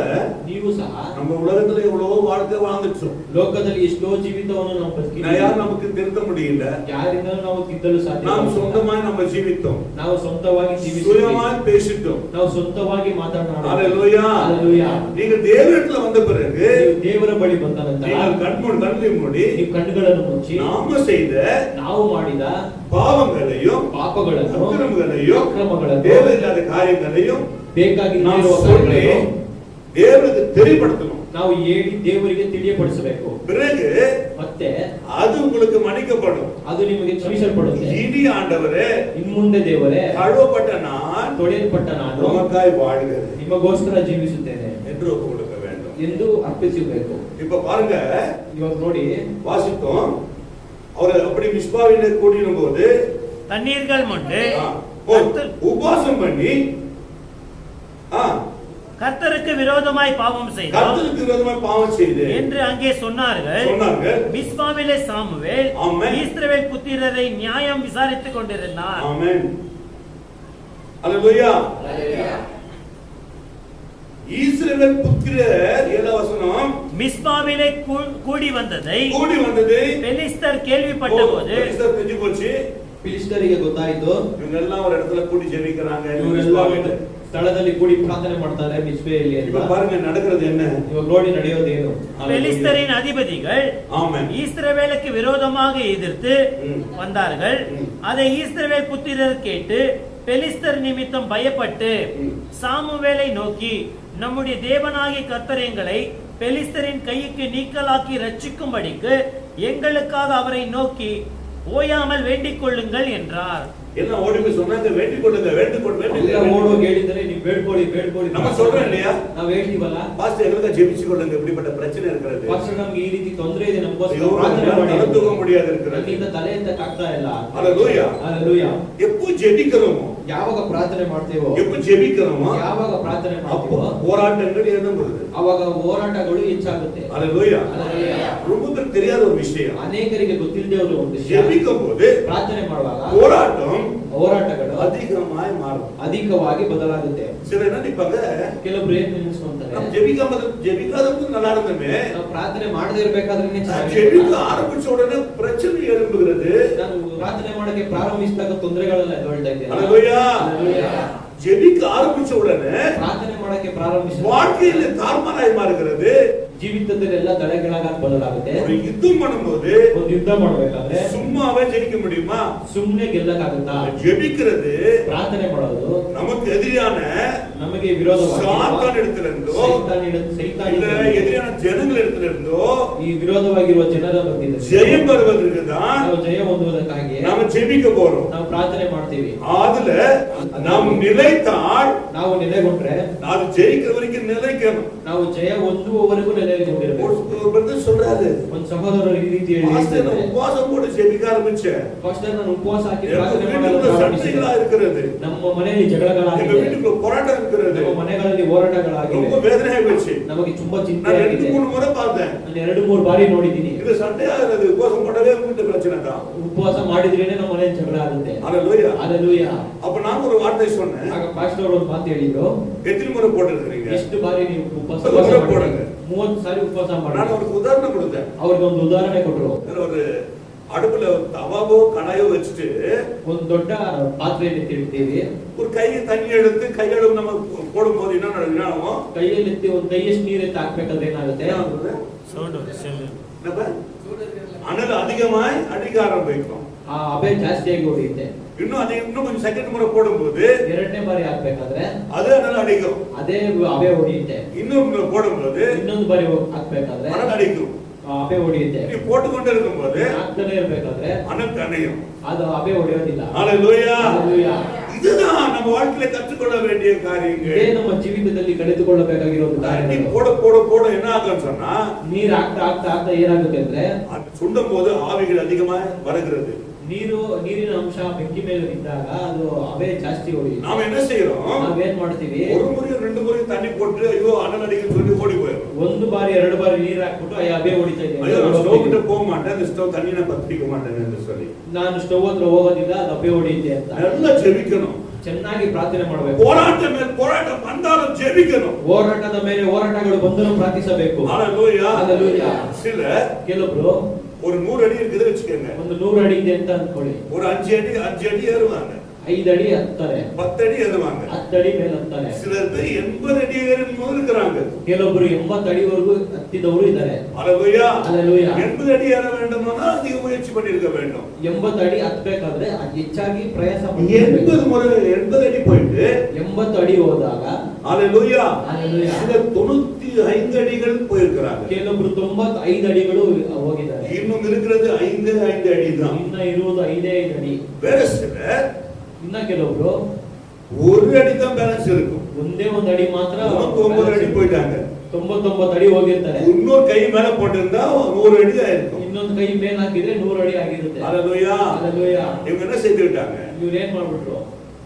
ನೀವು ಸಹ நம்ம உலகத்துல எவ்வளவோ வாழ்க்கை வாழ்ந்துட்டோம். ಲೋಕದಲ್ಲಿ ಎಷ್ಟೋ ಜೀವಿತವನ್ನು ನಾವು ಬದುಕಿದ್ದೀವಿ. யாரும் நமக்கு திருத்த முடியல. ಯಾರಿಂದಲೂ ನಾವು ತಿದ್ದಲು ಸಾಧ್ಯ நாம் ಇಲ್ಲ. சொந்தமாய் நம்ம ஜீவித்தோம். ನಾವು ಸ್ವಂತವಾಗಿ ಜೀವಿಸಿದ್ದೀವಿ. சுயமாய் பேசிட்டோம். ನಾವು ಸ್ವಂತವಾಗಿ ಮಾತನಾಡೋಣ. ஹalleluya. ஹalleluya. நீங்க தேவனிடத்துல வந்த பிறகு ನೀವು ದೇವರ ಬಳಿ ಬಂದ ನಂತರ நீங்கள் கண்களை மூடி ನೀವು ಕಣ್ಣುಗಳನ್ನು ಮುಚ್ಚಿ நாம செய்த ನಾವು ಮಾಡಿದ பாவங்களையும் ಪಾಪಗಳನ್ನು, அக்கிரமங்களையும் ಅಕ್ರಮಗಳನ್ನು, தேவையில்லாத காரியங்களையும் ಬೇಕಾಗಿ நாம் ಇರುವ சொல்லி ಕಾರ್ಯಗಳನ್ನು தேவனுக்கு தெரியப்படுத்தணும். ನಾವು ಹೇಳಿ ದೇವರಿಗೆ ತಿಳಿಯಪಡಿಸಬೇಕು. பிறகு ಮತ್ತೆ அது உங்களுக்கு மன்னிக்கப்படும். ಅದು ನಿಮಗೆ ಕ್ಷಮಿಸಲ್ಪಡುತ್ತೆ. இனி ஆண்டவரே, ಇನ್ಮುಂದೆ ದೇವರೇ, கழுவப்பட்ட நான் ತೊಳೆಯಲ್ಪಟ್ಟ ನಾನು உமக்காய் வாழ்கிறேன் ನಿಮಗೋಸ್ಕರ ಜೀವಿಸುತ್ತೇನೆ என்று ஒப்பு கொடுக்க வேண்டும். ಎಂದು ಅರ್ಪಿಸಬೇಕು. இப்ப பாருங்க, ಇವಾಗ ನೋಡಿ, வாசித்தோம். அவர் அப்படி மிஸ்பாவிலே கூடின போது தண்ணீர்கள் முண்டு உபவாசம் பண்ணி கர்த்தருக்கு விரோதமாய் பாவம் செய்தோம், கர்த்தருக்கு விரோதமாய் பாவம் செய்து என்று அங்கே சொன்னார்கள். மிஸ்பாவிலே சாமுவேல் இஸ்ரவேல் புத்திரரை நியாயம் விசாரித்துக் கொண்டிருந்தார். ஆமென். ஹalleluya. இஸ்ரவேல் புத்திரர் 7 வசனம் மிஸ்பாவிலே கூடி வந்ததை பெலிஸ்தர் கேள்விப்பட்டபோது, பெலிஸ்தர் தெரிஞ்சு போச்சு. ಫಿಲಿಸ್ಟರಿಗೆ ಗೊತ್ತಾಯಿತು. இவங்க எல்லாம் ஒரு இடத்துல கூடி ஜெபிக்கறாங்க. ಇವರೆಲ್ಲ ಸ್ಥಳದಲ್ಲಿ ಕೂಡಿ ಪ್ರಾರ್ಥನೆ ಮಾಡ್ತಾರೆ ಮಿಸ್ಪೆಯಲ್ಲಿ. இப்ப பாருங்க நடக்கிறது என்ன? ಇವಾಗ ನೋಡಿ ನಡೆಯೋದು ಏನು? பெலிஸ்தரின் அதிபதிகள் ஆமென் இஸ்ரவேலுக்கு விரோதமாக எதிர்த்து வந்தார்கள். அதை இஸ்ரவேல் புத்திரர் கேட்டு பெலிஸ்தர் நிமித்தம் பயப்பட்டு சாமுவேலை நோக்கி, நம்முடைய தேவனாகிய கர்த்தர் எங்களை பெலிஸ்தரின் கைக்கு நீக்கலாக்கி ரட்சிக்கும்படிக்கு எங்களுக்காக அவரை நோக்கி ஓயாமல் வேண்டிக் கொள்ளுங்கள் என்றார். எல்லாம் ஓடி போய் சொன்னாங்க, வேண்டிக் கொள்ளுங்க, வேண்டிக் கொள்ளுங்க. ಓಡೋಗಿ ಹೇಳಿದ್ರೆ ನೀವು ಬೇಡ್ಕೊಳ್ಳಿ ಬೇಡ್ಕೊಳ್ಳಿ. நம்ம சொல்றோம் இல்லையா? ನಾವು ಹೇಳ್ತೀವಲ್ಲ, பாஸ்டர் எங்களுக்கு ஜெபிச்சு கொள்ளுங்க, இப்படிப்பட்ட பிரச்சனை இருக்கிறது. ಪಾಸ್ಟರ್ ನಮಗೆ ಈ ರೀತಿ ತೊಂದರೆ ಇದೆ, ನಮಗೋಸ್ಕರ ಪ್ರಾರ್ಥನೆ ಮಾಡಿ. நடந்துக்க முடியாது இருக்கிறது. ನನ್ನಿಂದ ತಲೆ ಎತ್ತಕ್ಕೆ ಆಗ್ತಾ ಇಲ್ಲ. ஹalleluya. ஹalleluya. எப்போ ஜெபிக்கிறோமோ, ಯಾವಾಗ ಪ್ರಾರ್ಥನೆ ಮಾಡ್ತೀವೋ, எப்போ ஜெபிக்கிறோமோ, ಯಾವಾಗ ಪ್ರಾರ್ಥನೆ அப்போ ಮಾಡ್ತೀವೋ போராட்டங்கள் எழும்புது. ಅವಾಗ ಹೋರಾಟಗಳು ಹೆಚ್ಚಾಗುತ್ತೆ. ஹalleluya. ஹalleluya. ரொம்ப பேருக்கு தெரியாத ஒரு விஷயம், ಅನೇಕರಿಗೆ ಗೊತ್ತಿಲ್ಲದೆ ಇರೋ ಒಂದು ವಿಷಯ, ஜெபிக்கும்போது ಪ್ರಾರ್ಥನೆ ಮಾಡುವಾಗ ಹೋರಾಟಗಳು அதிகமாய் மாறும், ಅಧಿಕವಾಗಿ ಬದಲಾಗುತ್ತೆ. சிலர் என்ன நினைப்பாங்க, ಕೆಲವರು ಏನ್ ನೆನೆಸ್ಕೊಂತಾರೆ, நம்ம ஜெபிக்காதப்போ நல்லா இருந்தமே, ನಾವು ಪ್ರಾರ್ಥನೆ ಮಾಡದೇ ಇರಬೇಕಾದ್ರೆ ஜெபிக்க ஆரம்பிச்ச உடனே பிரச்சனை எழும்புகிறது. ನಾನು ಪ್ರಾರ್ಥನೆ ಮಾಡಕ್ಕೆ ಪ್ರಾರಂಭಿಸಿದಾಗ ತೊಂದರೆಗಳೆಲ್ಲ ಎದುರಾಗ್ತಾ ಇದೆ. ஹalleluya. ஜெபிக்க ஆரம்பிச்ச உடனே ಪ್ರಾರ್ಥನೆ ಮಾಡಕ್ಕೆ ಪ್ರಾರಂಭಿಸಿದ வாழ்க்கையில தார்மாராய் மாறுகிறது. ಜೀವಿತದಲ್ಲಿ ಎಲ್ಲ ತಡೆಗಳಾಗ ಬದಲಾಗುತ್ತೆ. ஒரு யுத்தம் பண்ணும்போது, ಒಂದು ಯುದ್ಧ ಮಾಡಬೇಕಾದ್ರೆ சும்மாவே ஜெயிக்க முடியுமா? ಸುಮ್ಮನೆ ಗೆಲ್ಲಕ್ಕಾಗುತ್ತಾ? ஜெபிக்கிறது ಪ್ರಾರ್ಥನೆ ಮಾಡೋದು நமக்கு எதிரான ನಮಗೆ ವಿರೋಧವಾಗಿ சாத்தான் இடத்திலிருந்தோ, இல்ல எதிரான ஜனங்கள் இடத்திலிருந்தோ ಈ ವಿರೋಧವಾಗಿರುವ ಜನರ ಬಗ್ಗೆ ஜெயம் பெறுவதற்கு தான் ನಾವು ಜಯ ಹೊಂದುವುದಕ್ಕಾಗಿ நாம ஜெபிக்க போறோம். ನಾವು ಪ್ರಾರ್ಥನೆ ಮಾಡ್ತೀವಿ. அதுல நாம் நிலைத்தால், ನಾವು ನೆಲೆಗೊಂಡ್ರೆ, அது ஜெயிக்கிற வரைக்கும் நிலைக்கணும். ನಾವು ಜಯ ಹೊಂದುವವರೆಗೂ ನೆಲೆಯಲ್ಲಿ ನಿಂತಿರಬೇಕು. ஒரு பிரதர் சொல்றாரு, ಒಂದು ಸಹೋದರರು ಈ ರೀತಿ பாஸ்டர் நான் ಹೇಳಿದ್ದಾರೆ, உபவாசம் போட்டு ஜெபிக்க ஆரம்பிச்சேன். ಪಾಸ್ಟರ್ ನಾನು ಉಪವಾಸ ಹಾಕಿ எங்க ಪ್ರಾರ್ಥನೆ ಮಾಡಲು வீட்டுக்குள்ள ಪ್ರಾರಂಭಿಸಿದೆ. சண்டைகளா இருக்கிறது, ನಮ್ಮ ಮನೆಯಲ್ಲಿ எங்க ಜಗಳಗಳಾಗಿವೆ, வீட்டுக்குள்ள போராட்டம் இருக்கிறது, ನಮ್ಮ ಮನೆಗಳಲ್ಲಿ ಹೋರಾಟಗಳಾಗಿವೆ, ரொம்ப வேதனையாகி போச்சு. ನಮಗೆ ತುಂಬಾ ಚಿಂತೆ நான் ಆಗಿದೆ. 2-3 முறை பார்த்தேன். ನಾನು 2-3 ಬಾರಿ ನೋಡಿದ್ದೀನಿ. இது சண்டையாகிறது, உபவாசம் போடவே வீட்டு பிரச்சனை தான். ಉಪವಾಸ ಮಾಡಿದ್ರೇನೆ ನಮ್ಮ ಮನೆಯಲ್ಲಿ ಜಗಳ ಆಗುತ್ತೆ. ஹalleluya. ಹalleluya. அப்ப நான் ஒரு வார்த்தை சொன்னேன், ಆಗ ಪಾಸ್ಟರ್ ಅವರು ಒಂದು ಮಾತು ಹೇಳಿದ್ರು, எத்தனை முறை போட்டுருக்கீங்க? ಎಷ್ಟು ಬಾರಿ ನೀವು ಉಪವಾಸ போடுங்க. 30 ಸಾರಿ ಉಪವಾಸ நான் ಮಾಡಿ. அவருக்கு உதாரணம் கொடுத்தேன். ಅವ್ರಿಗೆ ಒಂದು ಉದಾಹರಣೆ ಕೊಟ್ಟರು. ஒரு அடுப்புல தவாவோ கடாயோ வச்சுட்டு ಒಂದು ದೊಡ್ಡ ಪಾತ್ರೆಯಲ್ಲಿ ಇಟ್ಟಿರ್ತೀವಿ, ஒரு கை தண்ணி எடுத்து கையோட நம்ம போடும்போது என்ன ஆகும்? ಕೈಯಲ್ಲಿ ಎತ್ತಿ ಒಂದು ಕೈಯಷ್ಟು ನೀರು ಎತ್ತಿ ಹಾಕ್ಬೇಕಾದ್ರೆ ಏನಾಗುತ್ತೆ? ಸೌಂಡ್ என்னப்பா? அனல் அதிகமாய் அடிக்க ஆரம்பிக்கும். ಆ ಹಬೆ ಜಾಸ್ತಿಯಾಗಿ ಹೊಡೆಯುತ್ತೆ. இன்னும் கொஞ்சம் செகண்ட் முறை போடும்போது ಎರಡನೇ ಬಾರಿ ಹಾಕ್ಬೇಕಾದ್ರೆ அது அனல் அடிக்கும். ಅದೇ ಹಬೆ ಹೊಡೆಯುತ್ತೆ. இன்னொரு போடும்போது ಇನ್ನೊಂದು ಬಾರಿ ಹಾಕ್ಬೇಕಾದ್ರೆ அனல் அடிக்கும். ಹಬೆ ಹೊಡೆಯುತ್ತೆ. நீ போட்டுக்கொண்டே இருக்கும்போது ಹಾಕ್ತಾನೆ ಇರ್ಬೇಕಾದ್ರೆ அனல் தணியும். ಅದು ಹಬೆ ಹೊಡೆಯೋದಿಲ್ಲ. ஹalleluya. ಹalleluya. இதுதான் நம்ம வாழ்க்கையில கற்றுக்கொள்ள வேண்டிய காரியங்கள். ಇದೇ ನಮ್ಮ ಜೀವಿತದಲ್ಲಿ ಕಲಿತುಕೊಳ್ಳಬೇಕಾಗಿರೋ நீ ಕಾರ್ಯಗಳು. போட என்ன ஆகும்னு சொன்னா, ನೀರು ಹಾಕ್ತಾ ಏನಾಗುತ್ತೆ ಅಂದ್ರೆ, சுண்டும் போது ஆவிகள் அதிகமா வருகிறது. ನೀರಿನ ಅಂಶ ಬೆಂಕಿ ಮೇಲೆ ಇದ್ದಾಗ ಅದು ಹಬೆ ಜಾಸ್ತಿ ಹೊಡೆಯುತ್ತೆ. நாம என்ன செய்யறோம்? ನಾವೇನ್ ಮಾಡ್ತೀವಿ? ஒரு முறை 2 முறை தண்ணி போட்டு ஐயோ அனல் அடிக்குன்னு சொல்லி ஓடி போயிடும். ಒಂದು ಬಾರಿ 2 ಬಾರಿ ನೀರು ಹಾಕ್ಬಿಟ್ಟು ಆ ಹಬೆ ಹೊಡಿತಾ ஐயோ நான் ஸ்டவ் கிட்ட ಇದೆ. போக மாட்டேன், அந்த ஸ்டவ் தண்ணி நான் பத்திக்க மாட்டேன் என்று சொல்லி ನಾನು ಸ್ಟವ್ ಹತ್ರ ಹೋಗೋದಿಲ್ಲ, ಅದು ಹಬೆ ಹೊಡೆಯುತ್ತೆ ಅಂತ. நல்லா ஜெபிக்கணும். ಚೆನ್ನಾಗಿ ಪ್ರಾರ್ಥನೆ ಮಾಡಬೇಕು. போராட்டம் மேல் போராட்டம் வந்தாலும் ஜெபிக்கணும். ಹೋರಾಟದ ಮೇಲೆ ಹೋರಾಟಗಳು ಬಂದರೂ ಪ್ರಾರ್ಥಿಸಬೇಕು. ஹalleluya. ಹalleluya. சில ಕೆಲವರು ஒரு 100 அடி இருக்குது வச்சுக்கோங்க, ಒಂದು 100 அடி ಇದೆ ಅಂತ ಅನ್ಕೊಳ್ಳಿ, ஒரு 5 அடி ஏறுவாங்க, 5 ಅಡಿ ಹತ್ತಾರೆ, 10 ಅಡಿ ஏறுவாங்க. 10 ಅಡಿ ಮೇಲೆ ಹತ್ತಾರೆ. சிலர் பேர் 80 அடி ஏறினவங்க இருக்கிறாங்க. ಕೆಲವೊಬ್ಬರು 80 ಅಡಿವರೆಗೂ ಹತ್ತಿದವರು ಇದ್ದಾರೆ. ஹalleluya. ಹalleluya. 80 அடி ஏற வேண்டும்னா அதிக முயற்சி பண்ணிருக்க வேண்டும். 80 ಅಡಿ ಹತ್ತಬೇಕಾದ್ರೆ ಹೆಚ್ಚಾಗಿ ಪ್ರಯಾಸ 80 ಅಡಿ போயிட்டு 80 ಅಡಿ ಹೋದಾಗ ஹalleluya. ಹalleluya. சிலர் 95 அடிகள் போயிருக்கிறாங்க. ಕೆಲವೊಬ್ರು 95 ಅಡಿಗಳು ಹೋಗಿದ್ದಾರೆ. இன்னும் இருக்கிறது 5 அடி தான். ಇನ್ನ ಇರುವುದು 5 ಅಡಿ. வேற சிலர் ಇನ್ನ ಕೆಲವೊಬ್ರು 1 அடி தான் பேலன்ஸ் இருக்கும். ಒಂದೇ ಒಂದು ಅಡಿ ಮಾತ್ರ 99 அடி போயிட்டாங்க. 99 ಅಡಿ ಹೋಗಿರ್ತಾರೆ. இன்னொரு கை மேல போட்டிருந்தா 100 அடி ஆயிருக்கும். ಇನ್ನೊಂದು ಕೈ ಮೇಲೆ ಹಾಕಿದ್ರೆ 100 ಅಡಿ ಆಗಿರುತ್ತೆ. ஹalleluya. ಹalleluya. இவங்க என்ன செய்துட்டாங்க? ಇವ್ರು ಏನ್ ಮಾಡ್ಬಿಟ್ರು?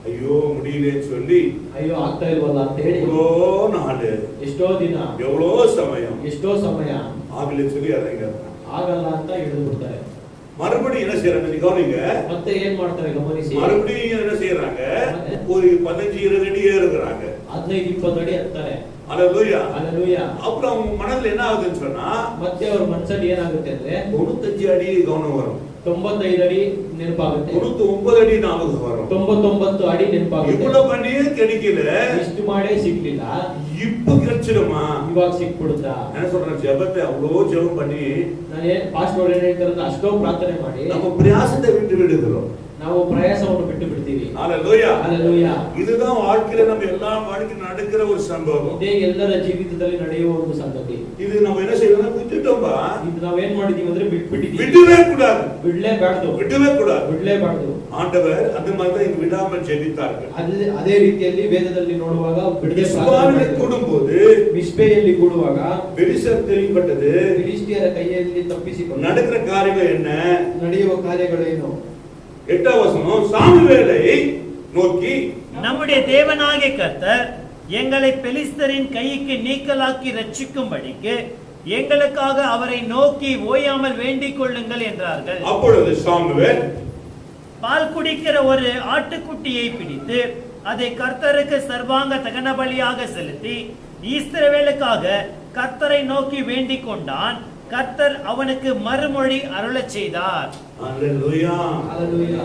ஐயோ முடியலன்னு சொல்லி ಅಯ್ಯೋ ಆಗ್ತಾ ಇಲ್ವಲ್ಲ ಅಂತ ಹೇಳಿ எவ்வளோ நாள், ಎಷ್ಟೋ ದಿನ, எவ்வளோ சமயம் ಎಷ್ಟೋ ಸಮಯ ஆகல சொல்லி இறங்க ಆಗಲ್ಲ ಅಂತ ಹೇಳಿದು ಬಿಡ್ತಾರೆ. மறுபடியும் என்ன செய்யறாங்க கவனிங்க, ಮತ್ತೆ ಏನ್ ಮಾಡ್ತಾರೆ ಗಮನಿಸಿ. மறுபடியும் என்ன செய்யறாங்க? ஒரு 15-20 அடி ஏறுகிறாங்க. 15-20 ಅಡಿ ಹತ್ತಾರೆ. ஹalleluya. ಹalleluya. அப்புறம் அவங்க மனதுல என்ன ஆகுதுன்னு சொன்னா, ಮತ್ತೆ ಅವ್ರ ಮನಸ್ಸಲ್ಲಿ ಏನಾಗುತ್ತೆ ಅಂದ್ರೆ 95 அடி கவனம் வரும், 95 ಅಡಿ ನೆನಪಾಗುತ್ತೆ, 99 அடி ஞாபகம் வரும். 99 ಅಡಿ ನೆನಪಾಗುತ್ತೆ. இவ்வளவு பண்ணியே கிடைக்கல, ಇಷ್ಟು ಮಾಡೇ ಸಿಗ್ಲಿಲ್ಲ, இப்ப கிடைச்சிடுமா? ಇವಾಗ ಸಿಕ್ಬಿಡುತ್ತಾ? என்ன சொல்றேன், ஜெபத்தை அவ்வளோ ஜெபம் பண்ணி ನಾನು ಪಾಸ್ಟರ್ ಏನ್ ಹೇಳ್ತಾರೆ, ಅಷ್ಟೋ ಪ್ರಾರ್ಥನೆ ಮಾಡಿ நம்ம பிரயாசத்தை விட்டு விடுகிறோம். ನಾವು ಪ್ರಯಾಸವನ್ನು ಬಿಟ್ಟು ಬಿಡ್ತೀವಿ. ஹalleluya. ಹalleluya. இதுதான் வாழ்க்கையில நம்ம எல்லா வாழ்க்கையில நடக்கிற ஒரு சம்பவம். ಇದೇ ಎಲ್ಲರ ಜೀವಿತದಲ್ಲಿ ನಡೆಯುವ ಒಂದು ಸಂಗತಿ. இது நம்ம என்ன செய்யணும், விட்டுட்டோம்பா, ಇದು ನಾವೇನ್ ಮಾಡಿದೀವಿ ಅಂದ್ರೆ ಬಿಟ್ಬಿಟ್ಟಿದೀವಿ. விடவே கூடாது, ಬಿಡ್ಲೇಬಾರ್ದು, விடவே கூடாது. ಬಿಡ್ಲೇಬಾರ್ದು. ஆண்டவர் அந்த மாதிரி தான் இங்க விடாமல் ஜெபித்தார்கள். ಅದೇ ರೀತಿಯಲ್ಲಿ ವೇದದಲ್ಲಿ ನೋಡುವಾಗ ಬಿಡದೆ மிஸ்பாவிலே கூடும்போது ಮಿಸ್ಪೆಯಲ್ಲಿ ಕೂಡುವಾಗ பெலிஸ்தர் தெரிவிக்கப்பட்டது. ಫಿಲಿಷ್ಟಿಯರ ಕೈಯಲ್ಲಿ ತಪ್ಪಿಸಿಕೊಂಡು நடக்கிற காரியங்கள் என்ன? ನಡೆಯುವ ಕಾರ್ಯಗಳೇನು? 8வது வசனம், சாமுவேலை நோக்கி, நம்முடைய தேவனாகிய கர்த்தர் எங்களை பெலிஸ்தரின் கைக்கு நீக்கலாக்கி ரட்சிக்கும்படிக்கு எங்களுக்காக அவரை நோக்கி ஓயாமல் வேண்டிக் கொள்ளுங்கள் என்றார்கள். அப்பொழுது சாமுவேல் பால் குடிக்கிற ஒரு ஆட்டுக்குட்டியை பிடித்து அதை கர்த்தருக்கு சர்வாங்க தகன பலியாக செலுத்தி இஸ்ரவேலுக்காக கர்த்தரை நோக்கி வேண்டிக் கொண்டான். கர்த்தர் அவனுக்கு மறுமொழி அருளச் செய்தார். அல்லேலூயா. ಹalleluya.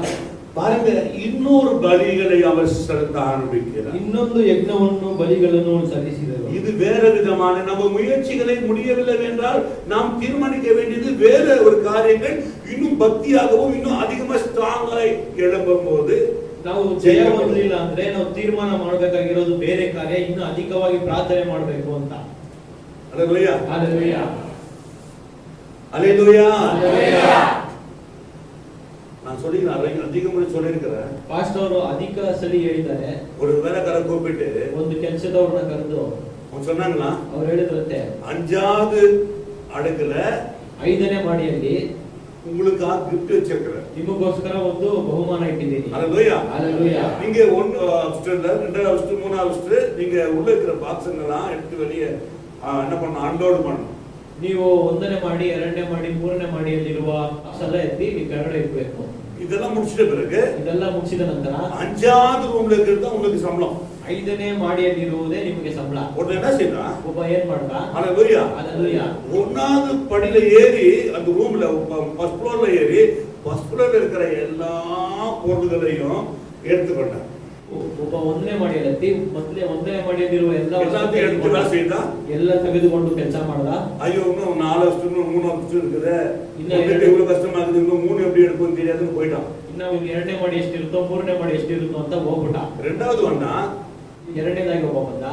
பாருங்க, இன்னொரு பலிகளை அவர் செலுத்த ஆரம்பிக்கிறார். ಇನ್ನೊಂದು ಯಜ್ಞವನ್ನು ಬಲಿಗಳನ್ನು ಸಲ್ಲಿಸಿದರು. இது வேற விதமான, நம்ம முயற்சிகளை முடியவில்லை என்றால் நாம் தீர்மானிக்க வேண்டியது வேற ஒரு காரியங்கள், இன்னும் பக்தியாகவும் இன்னும் அதிகமா ஸ்ட்ராங்காய் எழும்பும் போது ನಾವು ಜಯ ಹೊಂದಲಿಲ್ಲ ಅಂದ್ರೆ ನಾವು ತೀರ್ಮಾನ ಮಾಡಬೇಕಾಗಿರೋದು ಬೇರೆ ಕಾರ್ಯ, ಇನ್ನು ಅಧಿಕವಾಗಿ ಪ್ರಾರ್ಥನೆ ಮಾಡಬೇಕು ಅಂತ. அல்லேலூயா. ಹalleluya. அல்லேலூயா. ಹalleluya. நான் சொல்லிக்கிறேன், அதிக முறை சொல்லியிருக்கிறேன். ಪಾಸ್ಟರ್ ಅವರು ಅಧಿಕ ಸಲಿ ಹೇಳಿದ್ದಾರೆ. ஒரு வேலைக்கார கூப்பிட்டு ಒಂದು ಕೆಲಸದವರನ್ನ ಕರೆದು அவங்க சொன்னாங்களா? ಅವ್ರು ಹೇಳಿದ್ರಂತೆ 5வது அடுக்குல 5ನೇ ಮಾಡಿಯಲ್ಲಿ உங்களுக்காக gift வச்சிருக்கிறேன். ನಿಮಗೋಸ್ಕರ ಒಂದು ಬಹುಮಾನ ಇಟ್ಟಿದ್ದೀನಿ. ஹalleluya. ஹalleluya. நீங்க 1வது ஸ்டெப்ல 2வது ஸ்டெப் 3வது ஸ்டெப் நீங்க உள்ள இருக்கிற பாக்ஸ்ங்களெல்லாம் எடுத்து வெளியே என்ன பண்ணணும்? அன்லோட் பண்ணணும். ನೀವು 1ನೇ ಮಾಡಿ 2ನೇ ಮಾಡಿ 3ನೇ ಮಾಡಿಯಲ್ಲಿರುವ ಎಲ್ಲ ಎತ್ತಿ ನೀವು ಕೆಳಗಡೆ ಇಡಬೇಕು. இதெல்லாம் முடிச்சிட்ட பிறகு ಇದೆಲ್ಲ ಮುಗಿಸಿದ ನಂತರ 5வது ரூம்ல இருக்கிறது தான் உங்களுக்கு சம்பளம். 5ನೇ ಮಾಡಿಯಲ್ಲಿರುವುದೇ ನಿಮಗೆ ಸಂಬಳ. ஒருத்தன் என்ன செய்யறான்? ಒಬ್ಬ ಏನ್ ಮಾಡ್ದ? ஹalleluya. ஹalleluya. 1வது படியில ஏறி அந்த ரூம்ல ஃபர்ஸ்ட் ஃப்ளோர்ல ஏறி ஃபர்ஸ்ட் ஃப்ளோர்ல இருக்கிற எல்லா பொருட்களையும் எடுத்துக்கொண்டான். ಒಬ್ಬ 1ನೇ ಮಾಡಿಯಲ್ಲಿ ಎತ್ತಿ ಮೊದಲೇ 1ನೇ ಮಾಡಿಯಲ್ಲಿರುವ எல்லாத்தையும் எடுத்து வேலை செய்தா? ಎಲ್ಲ ತೆಗೆದುಕೊಂಡು ಕೆಲಸ ಮಾಡ್ದ. ஐயோ இன்னும் 4 வருஷம் 3 வருஷம் இருக்குது, இன்னும் இவ்வளவு கஷ்டமா இருக்குது, இன்னும் 3 எப்படி எடுக்கும் தெரியாதுன்னு போயிட்டான். ಇನ್ನು 2ನೇ ಮಾಡಿ ಎಷ್ಟಿರುತ್ತೋ 3ನೇ ಮಾಡಿ ಎಷ್ಟಿರುತ್ತೋ ಅಂತ ಹೋಗ್ಬಿಟ್ಟ. 2வது வந்தா 2ನೇದಾಗಿ ಒಬ್ಬ ಬಂದ.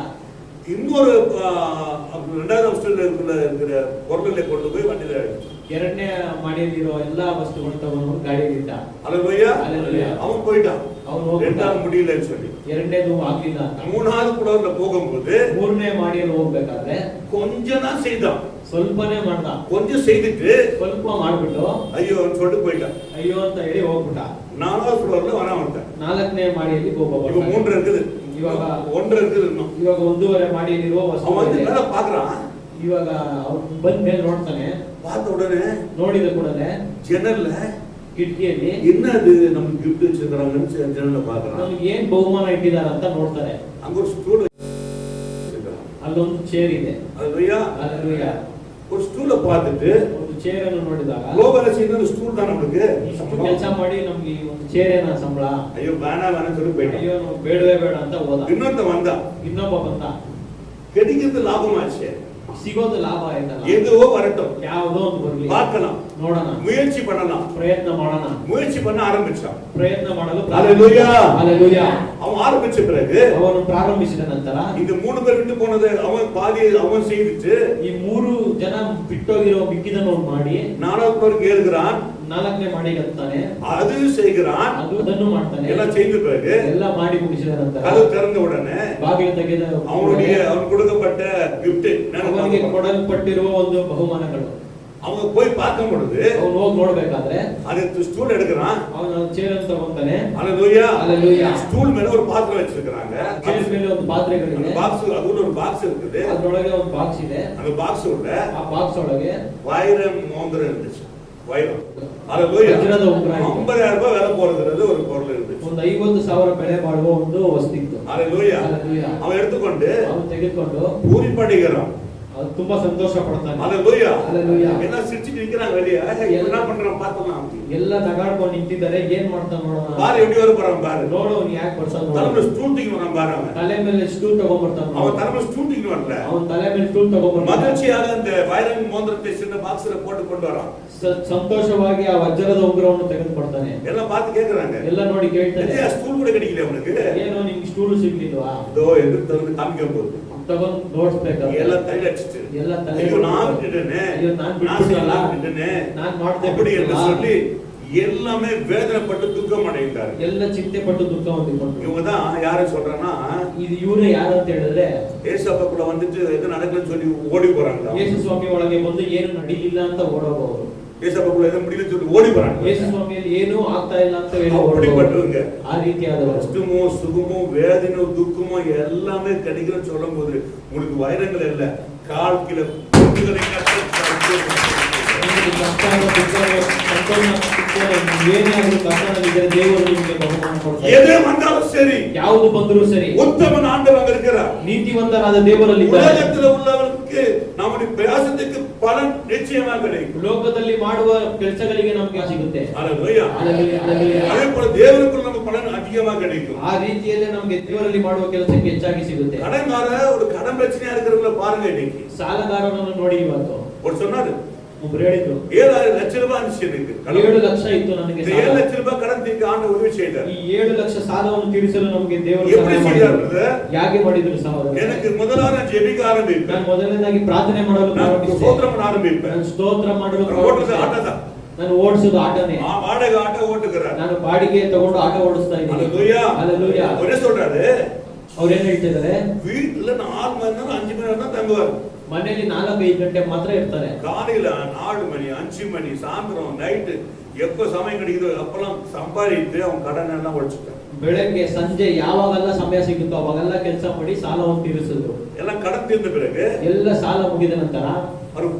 இன்னொரு 2வது ஹாஸ்டல்ல இருக்கிற பொருட்களை கொண்டு போய் வண்டியில அடிச்சு 2ನೇ ಮಾಡಿಯಲ್ಲಿರೋ ಎಲ್ಲಾ ವಸ್ತುಗಳನ್ನು ತಗೊಂಡು ಗಾಡಿಯಲ್ಲಿ ಇಟ್ಟ. ஹalleluya. ஹalleluya. அவன் போயிட்டான். ಅವನು ಹೋಗ್ಬಿಟ್ಟ. 2வது முடியலன்னு சொல்லி 2ನೇದು ಆಗ್ಲಿಲ್ಲ ಅಂತ. 3வது ஃப்ளோர்ல போகும்போது 3ನೇ ಮಾಡಿಯಲ್ಲಿ ಹೋಗ್ಬೇಕಾದ್ರೆ கொஞ்சம் தான் செய்தான். ಸ್ವಲ್ಪನೇ ಮಾಡ್ದ. கொஞ்சம் செய்துட்டு ಸ್ವಲ್ಪ ಮಾಡ್ಬಿಟ್ಟು ஐயோ சொல்லிட்டு போயிட்டான். ಅಯ್ಯೋ ಅಂತ ಹೇಳಿ ಹೋಗ್ಬಿಟ್ಟ. 4வது ஃப்ளோர்ல வர வந்துட்டான். 4ನೇ ಮಾಡಿಯಲ್ಲಿ ಒಬ್ಬ இப்ப ಬರ್ತಾನೆ. 3 இருக்குது, ಇವಾಗ 1 இருக்குது இன்னும். ಇವಾಗ 1.5 ಮಾಡಿಯಲ್ಲಿರುವ ವಸ್ತು அவன் வந்து ಇದೆ. மேல பாக்குறான். ಇವಾಗ ಅವ್ನು ಬಂದ ಮೇಲೆ ನೋಡ್ತಾನೆ. பார்த்த உடனே ನೋಡಿದ ಕೂಡಲೇ ஜன்னல்ல ಕಿಟಕಿಯಲ್ಲಿ என்னது நமக்கு gift வச்சிருக்காங்கன்னு ஜன்னல்ல பாக்குறான். ನಮ್ಗೆ ಏನ್ ಬಹುಮಾನ ಇಟ್ಟಿದ್ದಾರೆ ಅಂತ ನೋಡ್ತಾರೆ. அங்க ஒரு ஸ்டூல் ಅಲ್ಲೊಂದು ಚೇರ್ ಇದೆ. ஹalleluya. ஹalleluya. ஒரு ஸ்டூல பார்த்துட்டு ಒಂದು ಚೇರ್ ಅನ್ನು ನೋಡಿದಾಗ லோபல செய்யற ஸ்டூல் தான் நமக்கு ಕೆಲಸ ಮಾಡಿ ನಮ್ಗೆ ಈ ಒಂದು ಚೇರ್ ಏನ ಸಂಬಳ. ஐயோ வேணாம் சொல்லி போயிட்டான். ಅಯ್ಯೋ ನಾವು ಬೇಡವೇ ಬೇಡ ಅಂತ ಹೋದ. இன்னொருத்த வந்தா ಇನ್ನೊಬ್ಬ ಬಂದ. கிடைக்கிறது லாபமாச்சு. ಸಿಗೋದು ಲಾಭ ಆಯ್ತಲ್ಲ. எதுவோ வரட்டும், ಯಾವುದೋ ಒಂದು ಬರ್ಲಿ, பார்க்கலாம், ನೋಡೋಣ, முயற்சி பண்ணலாம். ಪ್ರಯತ್ನ ಮಾಡೋಣ. முயற்சி பண்ண ஆரம்பிச்சான். ಪ್ರಯತ್ನ ಮಾಡಲು ஹalleluya. ஹalleluya. அவன் ஆரம்பிச்ச பிறகு ಅವನು ಪ್ರಾರಂಭಿಸಿದ ನಂತರ இந்த 3 பேர் விட்டு போனது அவன் பாதி அவன் செய்துட்டு ಈ 3 ಜನ ಬಿಟ್ಟೋಗಿರೋ ಮಿಕ್ಕಿದನ್ನು ಮಾಡಿ 4வது ஃப்ளோருக்கு ஏறுகிறான். 4ನೇ ಮಾಡಿಗೆ ಹತ್ತಾನೆ. அது செய்கிறான். ಅದನ್ನು ಮಾಡ್ತಾನೆ. எல்லாம் செய்த பிறகு ಎಲ್ಲ ಮಾಡಿ ಮುಗಿಸಿದ ನಂತರ கதவு திறந்த உடனே ಬಾಗಿಲು ತೆಗೆದ அவன் கொடுக்கப்பட்ட gift ಅವನಿಗೆ ಕೊಡಲ್ಪಟ್ಟಿರುವ ಒಂದು ಬಹುಮಾನಗಳು அவங்க போய் பார்க்கும் பொழுது ಅವನು ಹೋಗಿ ನೋಡ್ಬೇಕಾದ್ರೆ அது ஸ்டூல் எடுக்கிறான். ಅವನು ಚೇರ್ ಅಂತ ತಗೊಂತಾನೆ. ஹalleluya. ஹalleluya. ஸ்டூல் மேல ஒரு பாத்திரம் வச்சிருக்காங்க. ಚೇರ್ ಮೇಲೆ ಒಂದು ಪಾತ್ರೆಗಳಿದೆ. பாக்ஸ் அதுல ஒரு பாக்ஸ் இருக்குது. ಅದರೊಳಗೆ ಒಂದು ಬಾಕ್ಸ್ ಇದೆ. அந்த பாக்ஸ் உள்ள ಆ ಬಾಕ್ಸ್ ಒಳಗೆ வைரம் மோதிரம் இருந்துச்சு. வைரம். ஹalleluya. ವಜ್ರದ ಉಂಗುರ ಇದೆ. 50,000 ரூபாய் விலை போறது ஒரு பொருள் இருந்துச்சு. ಒಂದು 50,000 ಬೆಲೆ ಬಾಳುವ ಒಂದು ವಸ್ತು ಇತ್ತು. ஹalleluya. ஹalleluya. அவன் எடுத்துக்கொண்டு ಅವನು ತೆಗೆದುಕೊಂಡು பூரி படிக்கிறான். ಅದು ತುಂಬಾ ಸಂತೋಷ ಪಡ್ತಾನೆ. ஹalleluya. ஹalleluya. என்ன சிரிச்சிட்டு நிக்கிறாங்க வெளிய. என்ன பண்றான் பார்த்தலாம். ಎಲ್ಲ ನಗಾಡ್ಕೊಂಡು ನಿಂತಿದ್ದಾರೆ. ಏನ್ ಮಾಡ್ತಾನೆ ನೋಡೋಣ. பாரு எப்படி வர போறான் பாரு. ನೋಡು ಅವನು ಯಾಕೆ ಬರ್ತಾನೆ ನೋಡು. தலைமையில ஸ்டூல் தூக்கி வரான் பாரு அவன். ತಲೆ ಮೇಲೆ ಸ್ಟೂಲ್ ತಗೊಂಡ್ಬರ್ತಾನೆ. அவன் தலைமையில ஸ்டூல் தூக்கி வரல. ಅವನ ತಲೆ ಮೇಲೆ ಸ್ಟೂಲ್ ತಗೊಂಡ್ಬರ್ತಾನೆ. மகிழ்ச்சியாக அந்த வைரம் மோதிரத்தை சின்ன பாக்ஸ்ல போட்டு கொண்டு வரான். ಸಂತೋಷವಾಗಿ ಆ ವಜ್ರದ ಉಂಗುರವನ್ನು ತೆಗೆದುಕೊಡ್ತಾನೆ. எல்லாம் பார்த்து கேக்குறாங்க. ಎಲ್ಲ ನೋಡಿ ಕೇಳ್ತಾರೆ, ஏய் ஸ்டூல் கூட கிடைக்கல உனக்கு. ಏನು ನಿಮ್ಗೆ ಸ್ಟೂಲ್ ಸಿಗ್ಲಿಲ್ವಾ? இதோ என்று தந்து காமிக்கும் போது ತಗೊಂಡು ನೋಡ್ಸ್ಬೇಕಾದ್ರೆ எல்லாம் தைல அடிச்சிட்டு ಎಲ್ಲ ತಲೆ ஐயோ நான் விட்டுட்டேனே, ஐயோ, நான் நான் செய்யலாம் விட்டுட்டேனே, ನಾನ್ ಮಾಡ್ದೆ அப்படி என்று ಬಿಟ್ಬಿಟ್ವಾ? சொல்லி எல்லாமே வேதனைப்பட்டு துக்கம் அடைந்தார்கள். ಎಲ್ಲ ಚಿಂತೆ ಪಟ್ಟು ದುಃಖ ಹೊಂದಿಕೊಂಡ್ರು. இவங்க தான் யாரை சொல்றாங்கன்னா ಇದು ಇವರೇ ಯಾರು ಅಂತ ಹೇಳಿದ್ರೆ ஏசப்பா வந்துட்டு எது நடக்கலன்னு சொல்லி ஓடி போறாங்க. ಯೇಸು ಸ್ವಾಮಿ ಒಳಗೆ ಬಂದು ಏನು ನಡೀಲಿಲ್ಲ ಅಂತ ಓಡೋರು. ஏசப்பா எதுவும் முடியலன்னு சொல்லி ஓடி போறாங்க. ಯೇಸು ಸ್ವಾಮಿಯಲ್ಲಿ ಏನೂ ಆಗ್ತಾ ಇಲ್ಲ ಅಂತ ಹೇಳಿ அப்படிப்பட்டவங்க ಆ ರೀತಿಯಾದವರು. கஷ்டமோ சுகமோ வேதனையோ துக்கமோ எல்லாமே கிடைக்குன்னு சொல்லும் போது உங்களுக்கு வைரங்கள் இல்ல, கால் கிலோ பொருட்களை ನಿಮಗೆ ಕಷ್ಟ ದುಃಖ ಸಂತೋಷ ಏನೇ ಆಗಲಿ ಕಷ್ಟದಲ್ಲಿದ್ದರೆ ದೇವರು ನಿಮಗೆ ಬಹುಮಾನ ಕೊಡ್ತಾರೆ. எது வந்தாலும் சரி, ಯಾವುದು ಬಂದರೂ ಸರಿ, உத்தமன் ஆண்டவர் இருக்கிறார். ನೀತಿವಂತರಾದ ದೇವರಲ್ಲಿ உலகத்தில் உள்ளவர்களுக்கு நம்முடைய பிரயாசத்துக்கு பலன் நிச்சயமாக கிடைக்கும். ಲೋಕದಲ್ಲಿ ಮಾಡುವ ಕೆಲಸಗಳಿಗೆ ನಮಗೆ ಸಿಗುತ್ತೆ. ஹalleluya. ஹalleluya. அதே போல தேவனுக்குள்ள நமக்கு பலன் அதிகமாக கிடைக்கும். ಆ ರೀತಿಯಲ್ಲೇ ನಮಗೆ ದೇವರಲ್ಲಿ ಮಾಡುವ ಕೆಲಸಕ್ಕೆ ಹೆಚ್ಚಾಗಿ ಸಿಗುತ್ತೆ. கடன்கார ஒரு கடன் பிரச்சனையா இருக்கிறவங்கள பாருங்க. இன்னைக்கு ಸಾಲಗಾರನನ್ನು ನೋಡಿ ಇವತ್ತು ஒரு சொன்னாரு, ಒಬ್ರು ಹೇಳಿದ್ರು 7 ಲಕ್ಷ ರೂಪಾಯಿ ಅನಿಸಿ எனக்கு 7 ಲಕ್ಷ ಇತ್ತು ನನಗೆ ಸಾಲ. 7 ಲಕ್ಷ ರೂಪಾಯಿ ಕடன் ತೀರ್க்க ಆಂಡ ಉದವಿ செய்தார். ಈ 7 ಲಕ್ಷ ಸಾಲವನ್ನು ತೀರಿಸಲು ನಮಗೆ ದೇವರು எப்படி ಸಹಾಯ செய்தார்? ಮಾಡಿದ್ರು. ಹೇಗೆ ಮಾಡಿದ್ರು ಸಹೋದರ? எனக்கு முதலாவது நான் ஜெபிக்க ஆரம்பிப்பேன். ನಾನು ಮೊದಲನೇದಾಗಿ ಪ್ರಾರ್ಥನೆ ಮಾಡಲು நான் ಪ್ರಾರಂಭಿಸಿದೆ. ಸ್ತೋತ್ರ பண்ண ஆரம்பிப்பேன். ನಾನು ಸ್ತೋತ್ರ ಮಾಡಲು ஓட்டுறது ಪ್ರಾರಂಭಿಸಿದೆ. ஆட்டோ தான். ನಾನು ಓಡಿಸೋದು ಆಟನೇ. வாடகை ஆட்டோ ஓட்டுகிறார். ನಾನು ಬಾಡಿಗೆ ತಗೊಂಡು ಆಟ ಓಡಿಸ್ತಾ ಇದ್ದೀನಿ. ஹalleluya. ஹalleluya. ஒரே சொல்றாரு, ಅವ್ರು ಏನ್ ಹೇಳ್ತಿದ್ದಾರೆ? வீட்டுல 4 மணி நேரம் 5 மணி நேரம் தான் தங்குவார். ಮನೆಯಲ್ಲಿ 4-5 ಗಂಟೆ ಮಾತ್ರ ಇರ್ತಾರೆ. காலையில 4 மணி 5 மணி சாயந்தரம் நைட்டு எப்ப சமயம் கிடைக்குதோ அப்பெல்லாம் சம்பாதித்து அவன் கடனை எல்லாம் ஒழிச்சுட்டான். ಬೆಳಗ್ಗೆ ಸಂಜೆ ಯಾವಾಗೆಲ್ಲ ಸಮಯ ಸಿಗುತ್ತೋ ಅವಾಗೆಲ್ಲ ಕೆಲಸ ಮಾಡಿ ಸಾಲವನ್ನು ತೀರಿಸಿದ್ರು. எல்லாம் கடன் தீர்ந்த பிறகு ಎಲ್ಲ ಸಾಲ ಮುಗಿದ ನಂತರ ಅವರು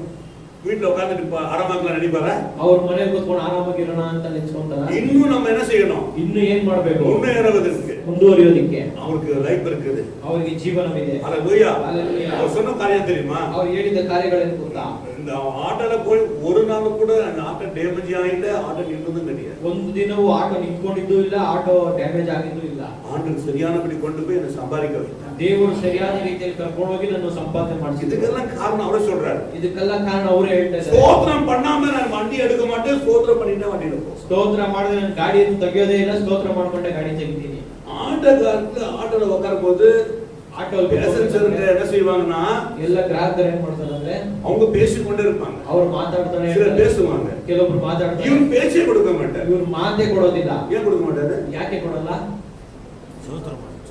வீட்டுல உட்கார்ந்து ஆரம்பங்கள நடிப்பாரா? ಅವ್ರ ಮನೆಗೆ ಕೂತ್ಕೊಂಡು ಆರಾಮಾಗಿರೋಣ ಅಂತ ನೆನೆಸ್ಕೊಂತಾರ. இன்னும் நம்ம என்ன செய்யணும்? ಇನ್ನು ಏನ್ ಮಾಡಬೇಕು? முன்னேறுவதற்கு, ಮುಂದುವರಿಯೋದಕ್ಕೆ அவருக்கு லைஃப் இருக்குது, ಅವರಿಗೆ ಜೀವನವಿದೆ. ஹalleluya. ஹalleluya. அவர் சொன்ன காரியம் தெரியுமா? ಅವ್ರು ಹೇಳಿದ ಕಾರ್ಯಗಳೇನು ಗೊತ್ತಾ? இந்த ஆட்டோல போய் ஒரு நாள் கூட அந்த ஆட்டோ டேமேஜ் ஆயில்ல, ஆட்டோ நின்றதும் கிடையாது. ಒಂದು ದಿನವೂ ಆಟೋ ನಿಂತ್ಕೊಂಡಿದ್ದು ಇಲ್ಲ, ಆಟೋ ಡ್ಯಾಮೇಜ್ ಆಗಿದ್ದು ಇಲ್ಲ. ஆண்டவர் சரியானபடி கொண்டு போய் என்ன சம்பாதிக்க வைத்தார். ದೇವರು ಸರಿಯಾದ ರೀತಿಯಲ್ಲಿ ಕರ್ಕೊಂಡು ಹೋಗಿ ನನ್ನ ಸಂಪಾದನೆ ಮಾಡಿಸಿದ್ರು. இதுக்கெல்லாம் காரணம் அவரே சொல்றாரு. ಇದಕ್ಕೆಲ್ಲ ಕಾರಣ ಅವರೇ ಹೇಳ್ತಾ ಇದ್ದಾರೆ. ஸ்தோத்திரம் பண்ணாம நான் வண்டி எடுக்க மாட்டேன், ஸ்தோத்திரம் பண்ணிட்டா வண்டியில போ. ಸ್ತೋತ್ರ ಮಾಡಿದ್ರೆ ನಾನು ಗಾಡಿಯನ್ನು ತೆಗೆಯೋದೇ ಇಲ್ಲ, ಸ್ತೋತ್ರ ಮಾಡ್ಕೊಂಡೆ ಗಾಡಿ ತೆಗಿತೀನಿ. ஆட்டோக்காரத்துல ஆட்டோல உட்காரும் போது ಆಟೋ பேசஞ்சர் என்ன செய்வாங்கன்னா ಎಲ್ಲ ಗ್ರಾಹಕರು ಏನ್ ಮಾಡ್ತಾರೆ ಅಂದ್ರೆ அவங்க பேசிக்கொண்டே இருப்பாங்க. ಅವ್ರು ಮಾತಾಡ್ತಾನೆ சில ಇರ್ತಾರೆ. பேசுவாங்க, ಕೆಲವೊಬ್ರು ಮಾತಾಡ್ತಾರೆ. இவன் பேச்சே கொடுக்க மாட்டார். ಇವ್ರು ಮಾತೇ ಕೊಡೋದಿಲ್ಲ. ஏன் கொடுக்க மாட்டாரு? ಯಾಕೆ ಕೊಡಲ್ಲ?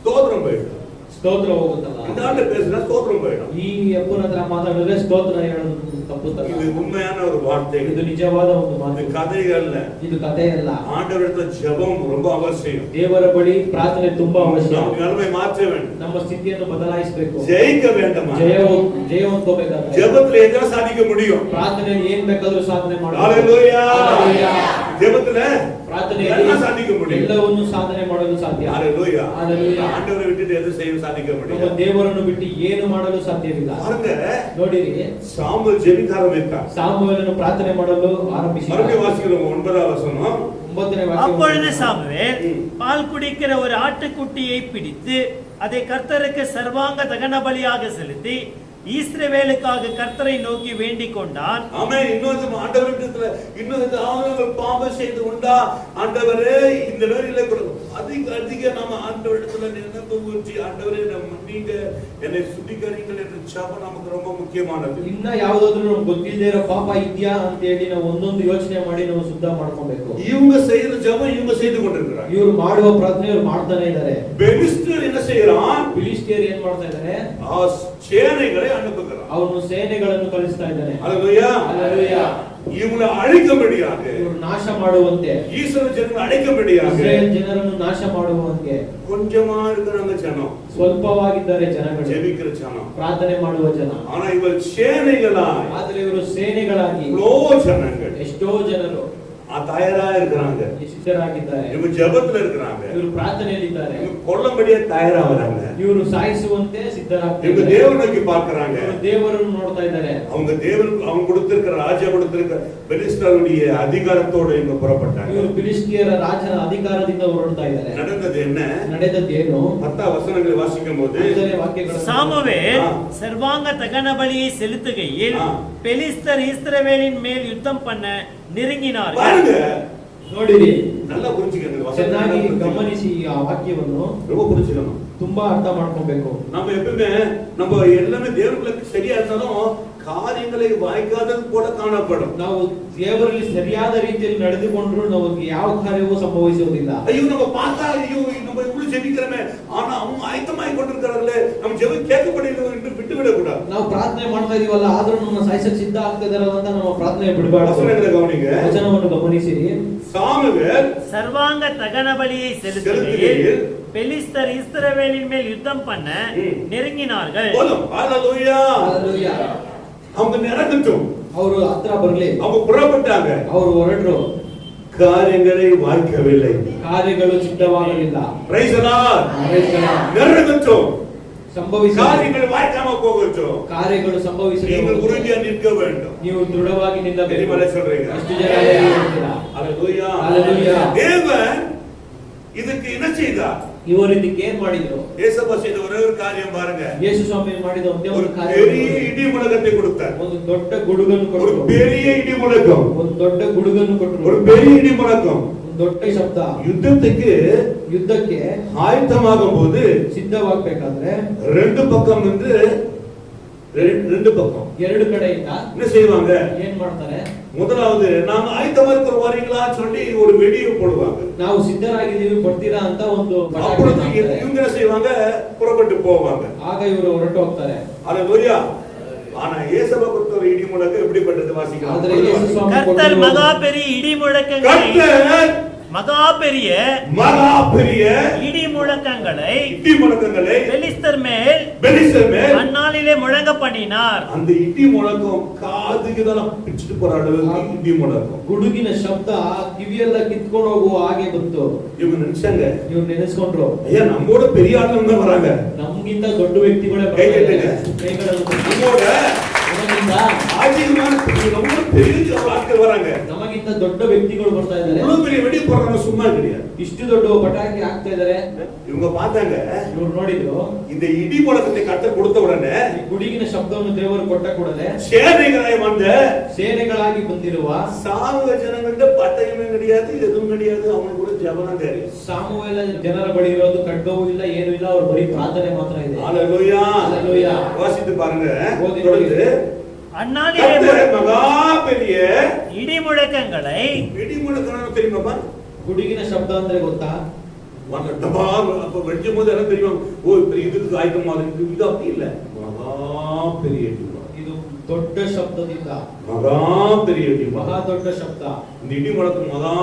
ஸ்தோத்திரம் போயிடும். ಸ್ತೋತ್ರ ಹೋಗುತ್ತಲ್ಲ. இந்த ஆட்ட பேசினா ஸ்தோத்திரம் போயிடும். ಈ ಅಪ್ಪನ ಹತ್ರ ಮಾತಾಡಿದ್ರೆ ಸ್ತೋತ್ರ ಹೇಳೋದು ತಪ್ಪುತ್ತಲ್ಲ. இது உண்மையான ஒரு வார்த்தை. ಇದು ನಿಜವಾದ ಒಂದು இது ಮಾತು. கதைகள்ல. ಇದು ಕಥೆ ಅಲ್ಲ. ஆண்டவரிடத்துல ஜெபம் ரொம்ப அவசியம். ದೇವರ ಬಳಿ ಪ್ರಾರ್ಥನೆ ತುಂಬಾ ಅವಶ್ಯ. நம்ம நிலைமை மாற்ற வேண்டும். ನಮ್ಮ ಸ್ಥಿತಿಯನ್ನು ಬದಲಾಯಿಸಬೇಕು. ஜெயிக்க வேண்டுமா? ಜಯವಂತೋಬೇಕಾದ್ರೆ ஜெபத்துல எதை சாதிக்க முடியும்? ಪ್ರಾರ್ಥನೆಯಲ್ಲಿ ಏನ್ ಬೇಕಾದ್ರೂ ಸಾಧನೆ ಮಾಡಬಹುದು. ஹalleluya. ஹalleluya. ஜெபத்துல ಪ್ರಾರ್ಥನೆಯಲ್ಲಿ என்ன சாதிக்க முடியும்? ಎಲ್ಲವನ್ನೂ ಸಾಧನೆ ಮಾಡಲು ಸಾಧ್ಯ. ஹalleluya. ஹalleluya. ஆண்டவரை விட்டுட்டு எதை செய்ய சாதிக்க ನಮ್ಮ முடியும்? ದೇವರನ್ನು ಬಿಟ್ಟು ಏನು ಮಾಡಲು ಸಾಧ್ಯವಿಲ್ಲ. பாருங்க, ನೋಡಿರಿ, சாமுவேல் ஜெபிக்க ஆரம்பித்தான். ಸಾಮುವೇಲನು ಪ್ರಾರ್ಥನೆ ಮಾಡಲು ಆರಂಭಿಸಿದ. மறுபடியும் வாசிக்கிறோம் 9வது வசனம். 9ನೇ ವಾಕ್ಯ. அப்பொழுது சாமுவேல் பால் குடிக்கிற ஒரு ஆட்டுக்குட்டியை பிடித்து அதை கர்த்தருக்கு சர்வாங்க தகன பலியாக செலுத்தி இஸ்ரவேலுக்காக கர்த்தரை நோக்கி வேண்டிக் கொண்டான். ஆமென். இன்னொரு ஆண்டவரிடத்துல இன்னொரு ஆண்டவர் பாவம் செய்து உண்டா, ஆண்டவரே இந்த வேளையில கூட அதிக நாம ஆண்டவரிடத்துல நினைப்பு ஊற்றி, ஆண்டவரே நீங்க என்னை சுத்திகரிங்கள் என்ற ஜெபம் நமக்கு ரொம்ப முக்கியமானது. ಇನ್ನ ಯಾವುದಾದ್ರೂ ನಮ್ಗೆ ಗೊತ್ತಿಲ್ಲದೆ ಇರೋ ಪಾಪ ಇದೆಯಾ ಅಂತ ಹೇಳಿ ನಾವು ಒಂದೊಂದು ಯೋಚನೆ ಮಾಡಿ ನಾವು ಶುದ್ಧ ಮಾಡ್ಕೊಬೇಕು. இவங்க செய்யற ஜெபம் இவங்க செய்து கொண்டிருக்கிறாங்க. ಇವರು ಮಾಡುವ ಪ್ರಾರ್ಥನೆ ಇವರು ಮಾಡ್ತಾನೆ ಇದ್ದಾರೆ. பெலிஸ்தர் என்ன செய்யறான்? ಫಿಲಿಸ್ಟಿಯರ್ ಏನ್ ಮಾಡ್ತಾ ಇದ್ದಾರೆ? ಆ சேனைகளை அனுப்புகிறான். ಅವನು ಸೇನೆಗಳನ್ನು ಕಳಿಸ್ತಾ ಇದ್ದಾನೆ. ஹalleluya. ಹalleluya. இவங்களை அழிக்கும்படியாக, ಇವರು ನಾಶ ಮಾಡುವಂತೆ, ஈஸ்வர ஜனங்களை அழிக்கும்படியாக, ಇಸ್ರಾಯೇಲ್ ಜನರನ್ನು ನಾಶ ಮಾಡುವಂತೆ கொஞ்சமா இருக்கிறாங்க ஜனம், ಸ್ವಲ್ಪವಾಗಿದ್ದಾರೆ ಜನಗಳು, ஜெபிக்கிற ஜனம். ಪ್ರಾರ್ಥನೆ ಮಾಡುವ ಜನ. ஆனா இவர் சேனைகளாய், ಆದ್ರೆ ಇವರು ಸೇನೆಗಳಾಗಿ இவ்வளோ ஜனங்கள் ಎಷ್ಟೋ ಜನರು தயாரா இருக்கிறாங்க. ಸಿದ್ಧರಾಗಿದ್ದಾರೆ. இவங்க ஜெபத்துல இருக்கிறாங்க. ಇವರು ಪ್ರಾರ್ಥನೆಯಲ್ಲಿದ್ದಾರೆ. இவங்க கொல்லம்படியே தயாராகிறாங்க. ಇವರು ಸಾಯಿಸುವಂತೆ இவங்க ಸಿದ್ಧರಾಗ್ತಾರೆ. தேவனை நோக்கி பார்க்கறாங்க. ಇವರು ದೇವರನ್ನು ನೋಡ್ತಾ ಇದ್ದಾರೆ. அவங்க தேவன் அவங்க கொடுத்திருக்கிற ராஜா கொடுத்திருக்கிற பெலிஸ்தருடைய அதிகாரத்தோட இவங்க புறப்பட்டாங்க. ಇವರು ಫಿಲಿಸ್ಟಿಯರ ರಾಜನ ಅಧಿಕಾರದಿಂದ ಹೊರಡ್ತಾ ಇದ್ದಾರೆ. நடந்தது என்ன? ನಡೆದದ್ದೇನು? 10 வசனங்களை வாசிக்கும் போது 5ನೇ ವಾಕ್ಯಗಳು. சாமுவேல் சர்வாங்க தகன பலியை செலுத்துகையில் பெலிஸ்தர் இஸ்ரவேலின் மேல் யுத்தம் பண்ண நெருங்கினார்கள். பாருங்க, ನೋಡಿರಿ, நல்லா புரிஞ்சுக்கங்க. ಚೆನ್ನಾಗಿ ಗಮನಿಸಿ ಆ ವಾಕ್ಯವನ್ನು. ரொம்ப புரிஞ்சுக்கணும். ತುಂಬಾ ಅರ್ಥ ಮಾಡ್ಕೊಬೇಕು. நம்ம எப்பவுமே நம்ம எல்லாமே தேவனுக்கு சரியா இருந்தாலும் ಕಾರ್ಯங்களை ವಾಯ್ಕಾದದ್ದು ಕೂಡ ಕಾಣಪடும். ನಾವು ದೇವರಲ್ಲಿ ಸರಿಯಾದ ರೀತಿಯಲ್ಲಿ ನಡೆದುಕೊಂಡ್ರು ನಮಗೆ ಯಾವ ಕಾರ್ಯವೂ ಸಂಭವಿಸುವುದಿಲ್ಲ. ஐயோ நம்ம பார்த்தா ஐயோ நம்ம இவ்வளவு ஜெபிக்கிறோமே, ஆனா அவங்க ஆயத்தமாய் கொண்டிருக்கிறார்களே, நம்ம ஜெபம் கேட்கப்படவில்லை என்று விட்டு விடக்கூடாது. ನಾವು ಪ್ರಾರ್ಥನೆ ಮಾಡ್ತಾ ಇದೀವಲ್ಲ, ಆದ್ರೂ ನಮ್ಮ ಸಾಯಿಸಕ್ಕೆ ಸಿದ್ಧ ಆಗ್ತಿದಾರಲ್ಲ ಅಂತ ನಮ್ಮ ಪ್ರಾರ್ಥನೆ ಬಿಡಬಾರದು. ವಚನங்களை கவனிங்க. ವಚನವನ್ನು ಗಮನಿಸಿರಿ. சாமுவேல் சர்வாங்க தகன பலியை செலுத்துகையில் பெலிஸ்தர் இஸ்ரவேலின் மேல் யுத்தம் பண்ண நெருங்கினார்கள். போதும். ஹalleluya. ಹalleluya. அவங்க நெருங்கட்டும். ಅವರು ಹತ್ರ ಬರಲಿ. அவங்க புறப்பட்டாங்க. ಅವರು ಹೊರಟರು. ಕಾರ್ಯங்களை வாய்க்கவில்லை. ಕಾರ್ಯಗಳು ಸಿದ್ಧವಾಗಲಿಲ್ಲ. Praise the Lord. நெருங்கட்டும். ಸಂಭವಿಸ ಕಾರ್ಯಗಳು வாய்க்காம போகட்டும். ಕಾರ್ಯಗಳು ಸಂಭವಿಸಲಿ. நீங்கள் உறுதியா நிற்க வேண்டும். ನೀವು ದೃಢವಾಗಿ ನಿಲ್ಲಬೇಕು. தெரியுமா சொல்றீங்க? ಎಷ್ಟು ಜನ ಹೇಳ್ತೀರಾ? ஹalleluya. ஹalleluya. தேவன் இதுக்கு என்ன செய்தார்? ಇವರು ಇದಕ್ಕೆ ಏನ್ ಮಾಡಿದ್ರು? ஏசப்பா செய்த ஒரே ஒரு காரியம் பாருங்க. ಯೇಸು ಸ್ವಾಮಿ ಮಾಡಿದ ಒಂದೇ ஒரு ಒಂದು ಕಾರ್ಯ, பெரிய இடி முழக்கத்தை கொடுத்தார். ಒಂದು ದೊಡ್ಡ ಗುಡುಗನ್ನು ஒரு ಕೊಟ್ಟರು. பெரிய இடி முழக்கம். ಒಂದು ದೊಡ್ಡ ಗುಡುಗನ್ನು ಕೊಟ್ಟರು. ஒரு பெரிய இடி முழக்கம். ಒಂದು ದೊಡ್ಡ ಶಬ್ದ. யுத்தத்துக்கு ಯುದ್ಧಕ್ಕೆ ஆயத்தமாகும் போது ಸಿದ್ಧವಾಗಬೇಕಾದ್ರೆ ரெண்டு பக்கம் வந்து ரெண்டு பக்கம் ಎರಡು ಕಡೆಯಿಂದ என்ன செய்வாங்க? ಏನ್ ಮಾಡ್ತಾರೆ? முதலாவது நாங்க ஆயத்தமா இருக்கிற வரீங்களா சொல்லி ஒரு வெடியை போடுவாங்க. ನಾವು ಸಿದ್ಧರಾಗಿದ್ದೀವಿ ಬರ್ತೀರಾ ಅಂತ ಒಂದು அப்பொழுது இவங்க என்ன செய்வாங்க? புறப்பட்டு போவாங்க. ಆಗ ಇವರು ಹೊರಟು ಹೋಗ್ತಾರೆ. அல்லேலூயா. ஆனா இயேசுவை பொறுத்தவரை இடி முழக்கம் எப்படிப்பட்டது வாசிக்கலாம். ಆದ್ರೆ ಯೇಸು ಸ್ವಾಮಿ கர்த்தர் மகா பெரிய இடி முழக்கங்களை மகா பெரிய இடி முழக்கங்களை பெலிஸ்தர் மேல் அந்நாளிலே முழங்க பண்ணினார். அந்த இடி முழக்கம் காதுக்கு தான் பிடிச்சிட்டு போற அளவுக்கு இடி முழக்கம். ಗುಡುಗಿನ ಶಬ್ದ ಕಿವಿಯೆಲ್ಲ ಕಿತ್ಕೊಂಡು ಹೋಗುವ ಹಾಗೆ ಬಂತು. இவங்க நினைச்சாங்க, ಇವ್ರು ನೆನೆಸ್ಕೊಂಡ್ರು, ஐயா நம்மோட பெரிய ஆளுங்க வராங்க, ನಮ್ಗಿಂತ ದೊಡ್ಡ ವ್ಯಕ್ತಿಗಳೇ ಕೈಗಳನ್ನು நம்மோட அதிகமான ரொம்ப பெரிய ஆட்கள் வராங்க, ನಮಗಿಂತ ದೊಡ್ಡ ವ್ಯಕ್ತಿಗಳು ಬರ್ತಾ ಇದ್ದಾರೆ, இவ்வளவு பெரிய வெடி போடுறாங்க சும்மா கிடையாது, ಇಷ್ಟು ದೊಡ್ಡ ಪಟಾಕಿ ಹಾಕ್ತಾ ಇದ್ದಾರೆ. இவங்க பார்த்தாங்க, ಇವ್ರು ನೋಡಿದ್ರು இந்த இடி முழக்கத்தை கர்த்தர் கொடுத்த உடனே ಈ ಗುಡುಗಿನ ಶಬ್ದವನ್ನು ದೇವರು ಕೊಟ್ಟ ಕೂಡಲೇ சேனைகளாய் வந்த ಸೇನೆಗಳಾಗಿ ಬಂದಿರುವ சாமுவ ஜனங்கள்ட்ட பட்டயமே கிடையாது, எதுவும் கிடையாது, அவங்க கூட ஜெபம் தெரியும். ಸಾಮುವೇಲ ಜನರ ಬಳಿ ಇರೋದು ಖಡ್ಗವೂ ಇಲ್ಲ, ಏನೂ ಇಲ್ಲ, ಅವ್ರ ಬರೀ ಪ್ರಾರ್ಥನೆ ಮಾತ್ರ ಇದೆ. ஹalleluya ஹalleluya. வாசித்து பாருங்க. தொடர்ந்து அந்நாளிலே மகா பெரிய இடி முழக்கங்களை, இடி முழக்கம் தெரியுமாப்பா? ಗುಡುಗಿನ ಶಬ್ದ ಅಂದ್ರೆ ಗೊತ್ತಾ? வந்து டபா அப்ப வெடிக்கும் போது எல்லாம் தெரியும், ஓ இப்ப இதுக்கு ஆயத்தமா இருக்கு, இது அப்படி இல்ல, மகா பெரிய இடி. ಇದು ದೊಡ್ಡ ಶಬ್ದದಿಂದ, மகா பெரிய இடி, ಮಹಾ ದೊಡ್ಡ ಶಬ್ದ. இந்த இடி முழக்கம் மகா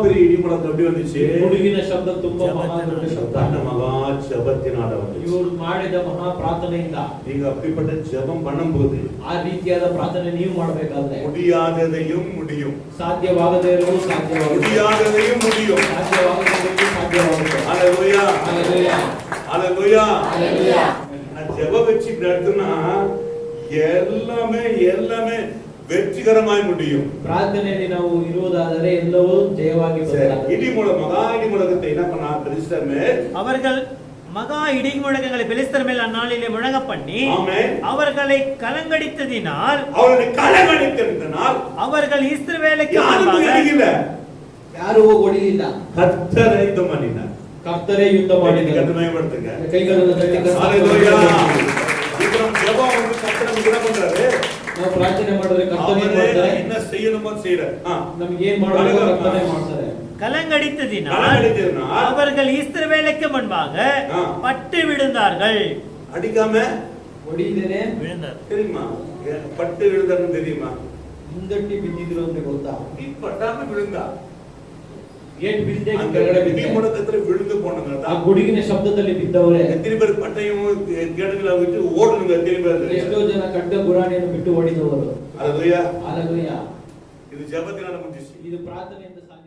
பெரிய இடி முழக்கம் எப்படி வந்துச்சு? ಗುಡುಗಿನ ಶಬ್ದ ತುಂಬಾ ಮಹಾ ದೊಡ್ಡ ಶಬ್ದ. அந்த மகா ஜெபத்தினால வந்துச்சு. ಇವರು ಮಾಡಿದ ಮಹಾ ಪ್ರಾರ್ಥನೆಯಿಂದ. நீங்க அப்படிப்பட்ட ஜெபம் பண்ணும்போது ಆ ರೀತಿಯಾದ ಪ್ರಾರ್ಥನೆ ನೀವು ಮಾಡಬೇಕಾದ್ರೆ முடியாததையும் முடியும், ಸಾಧ್ಯವಾಗದೇ ಇರೋದು ಸಾಧ್ಯವಾಗುತ್ತೆ, முடியாததையும் முடியும். ಸಾಧ್ಯವಾಗದಿರೋದು ಸಾಧ್ಯವಾಗುತ್ತೆ. ஹalleluya ஹalleluya ஹalleluya ஹalleluya. நான் ஜெபம் வச்சு நடத்துனா எல்லாமே எல்லாமே வெற்றிகரமாய் முடியும். ಪ್ರಾರ್ಥನೆಯಲ್ಲಿ ನಾವು ಇರುವುದಾದರೆ ಎಲ್ಲವೂ ಜಯವಾಗಿ ಬರುತ್ತದೆ. இடி முழக்கம், மகா இடி முழக்கத்தை என்ன பண்ணா பெலிஸ்தர் மேல் அவர்கள் மகா இடி முழக்கங்களை பெலிஸ்தர் மேல் அந்நாளிலே முழங்க பண்ணி ஆமென் அவர்களை கலங்கடித்ததினால், அவர்களை கலங்கடித்ததினால் அவர்கள் இஸ்ரவேலுக்கு யாரும் முன்பாக எதிரில்ல, ಯಾರೂ ಹೊಡೆಯಲಿಲ್ಲ, கர்த்தரை யுத்தம் பண்ணினார். ಕರ್ತರೇ ಯುದ್ಧ ಮಾಡಿದರು. கர்த்தமயப்படுத்துங்க. ಕೈಗಳನ್ನು ತಟ್ಟಿ ஹalleluya. இப்போ நம்ம ஜெபம் வந்து கர்த்தர் என்ன பண்றாரு? ನಾವು ಪ್ರಾರ್ಥನೆ ಮಾಡಿದ್ರೆ ಕರ್ತನೇ ಮಾಡ್ತಾರೆ, என்ன செய்யணுமோ செய்யறாரு. ನಮಗೆ ಏನ್ ಮಾಡಬೇಕು ಕರ್ತನೇ ಮಾಡ್ತಾರೆ. கலங்கடித்ததினால் அவர்கள் இஸ்ரவேலுக்கு முன்பாக பட்டு விழுந்தார்கள். அடிக்காம ಹೊಡಿದೇನೆ விழுந்தார். தெரியுமா? பட்டு விழுந்தாருன்னு தெரியுமா? ಹಿಂದಟ್ಟಿ ಬಿದ್ದಿದ್ರು ಅಂತ ಗೊತ್ತಾ? நீ பட்டாம விழுந்தா ಏಟ್ ಬಿದ್ದೆ அந்த ಕೆಳಗಡೆ இடி ಬಿದ್ದೆ. முழக்கத்துல விழுந்து போனவங்க ಆ தான் ಗುಡುಗಿನ ಶಬ್ದದಲ್ಲಿ ಬಿದ್ದವರೇ எத்தனை பேர் பட்டயம் கேடுகளை விட்டு ஓடுங்க, எத்தனை பேர்? ಎಷ್ಟೋ ಜನ ಖಡ್ಗ ಗುರಾಣಿಯನ್ನು ಬಿಟ್ಟು ಓಡಿದವರು. ஹalleluya. ஹalleluya. இது ஜெபத்தினால முடிஞ்சிச்சு. ಇದು ಪ್ರಾರ್ಥನೆಯಿಂದ ಸಾಧ್ಯ.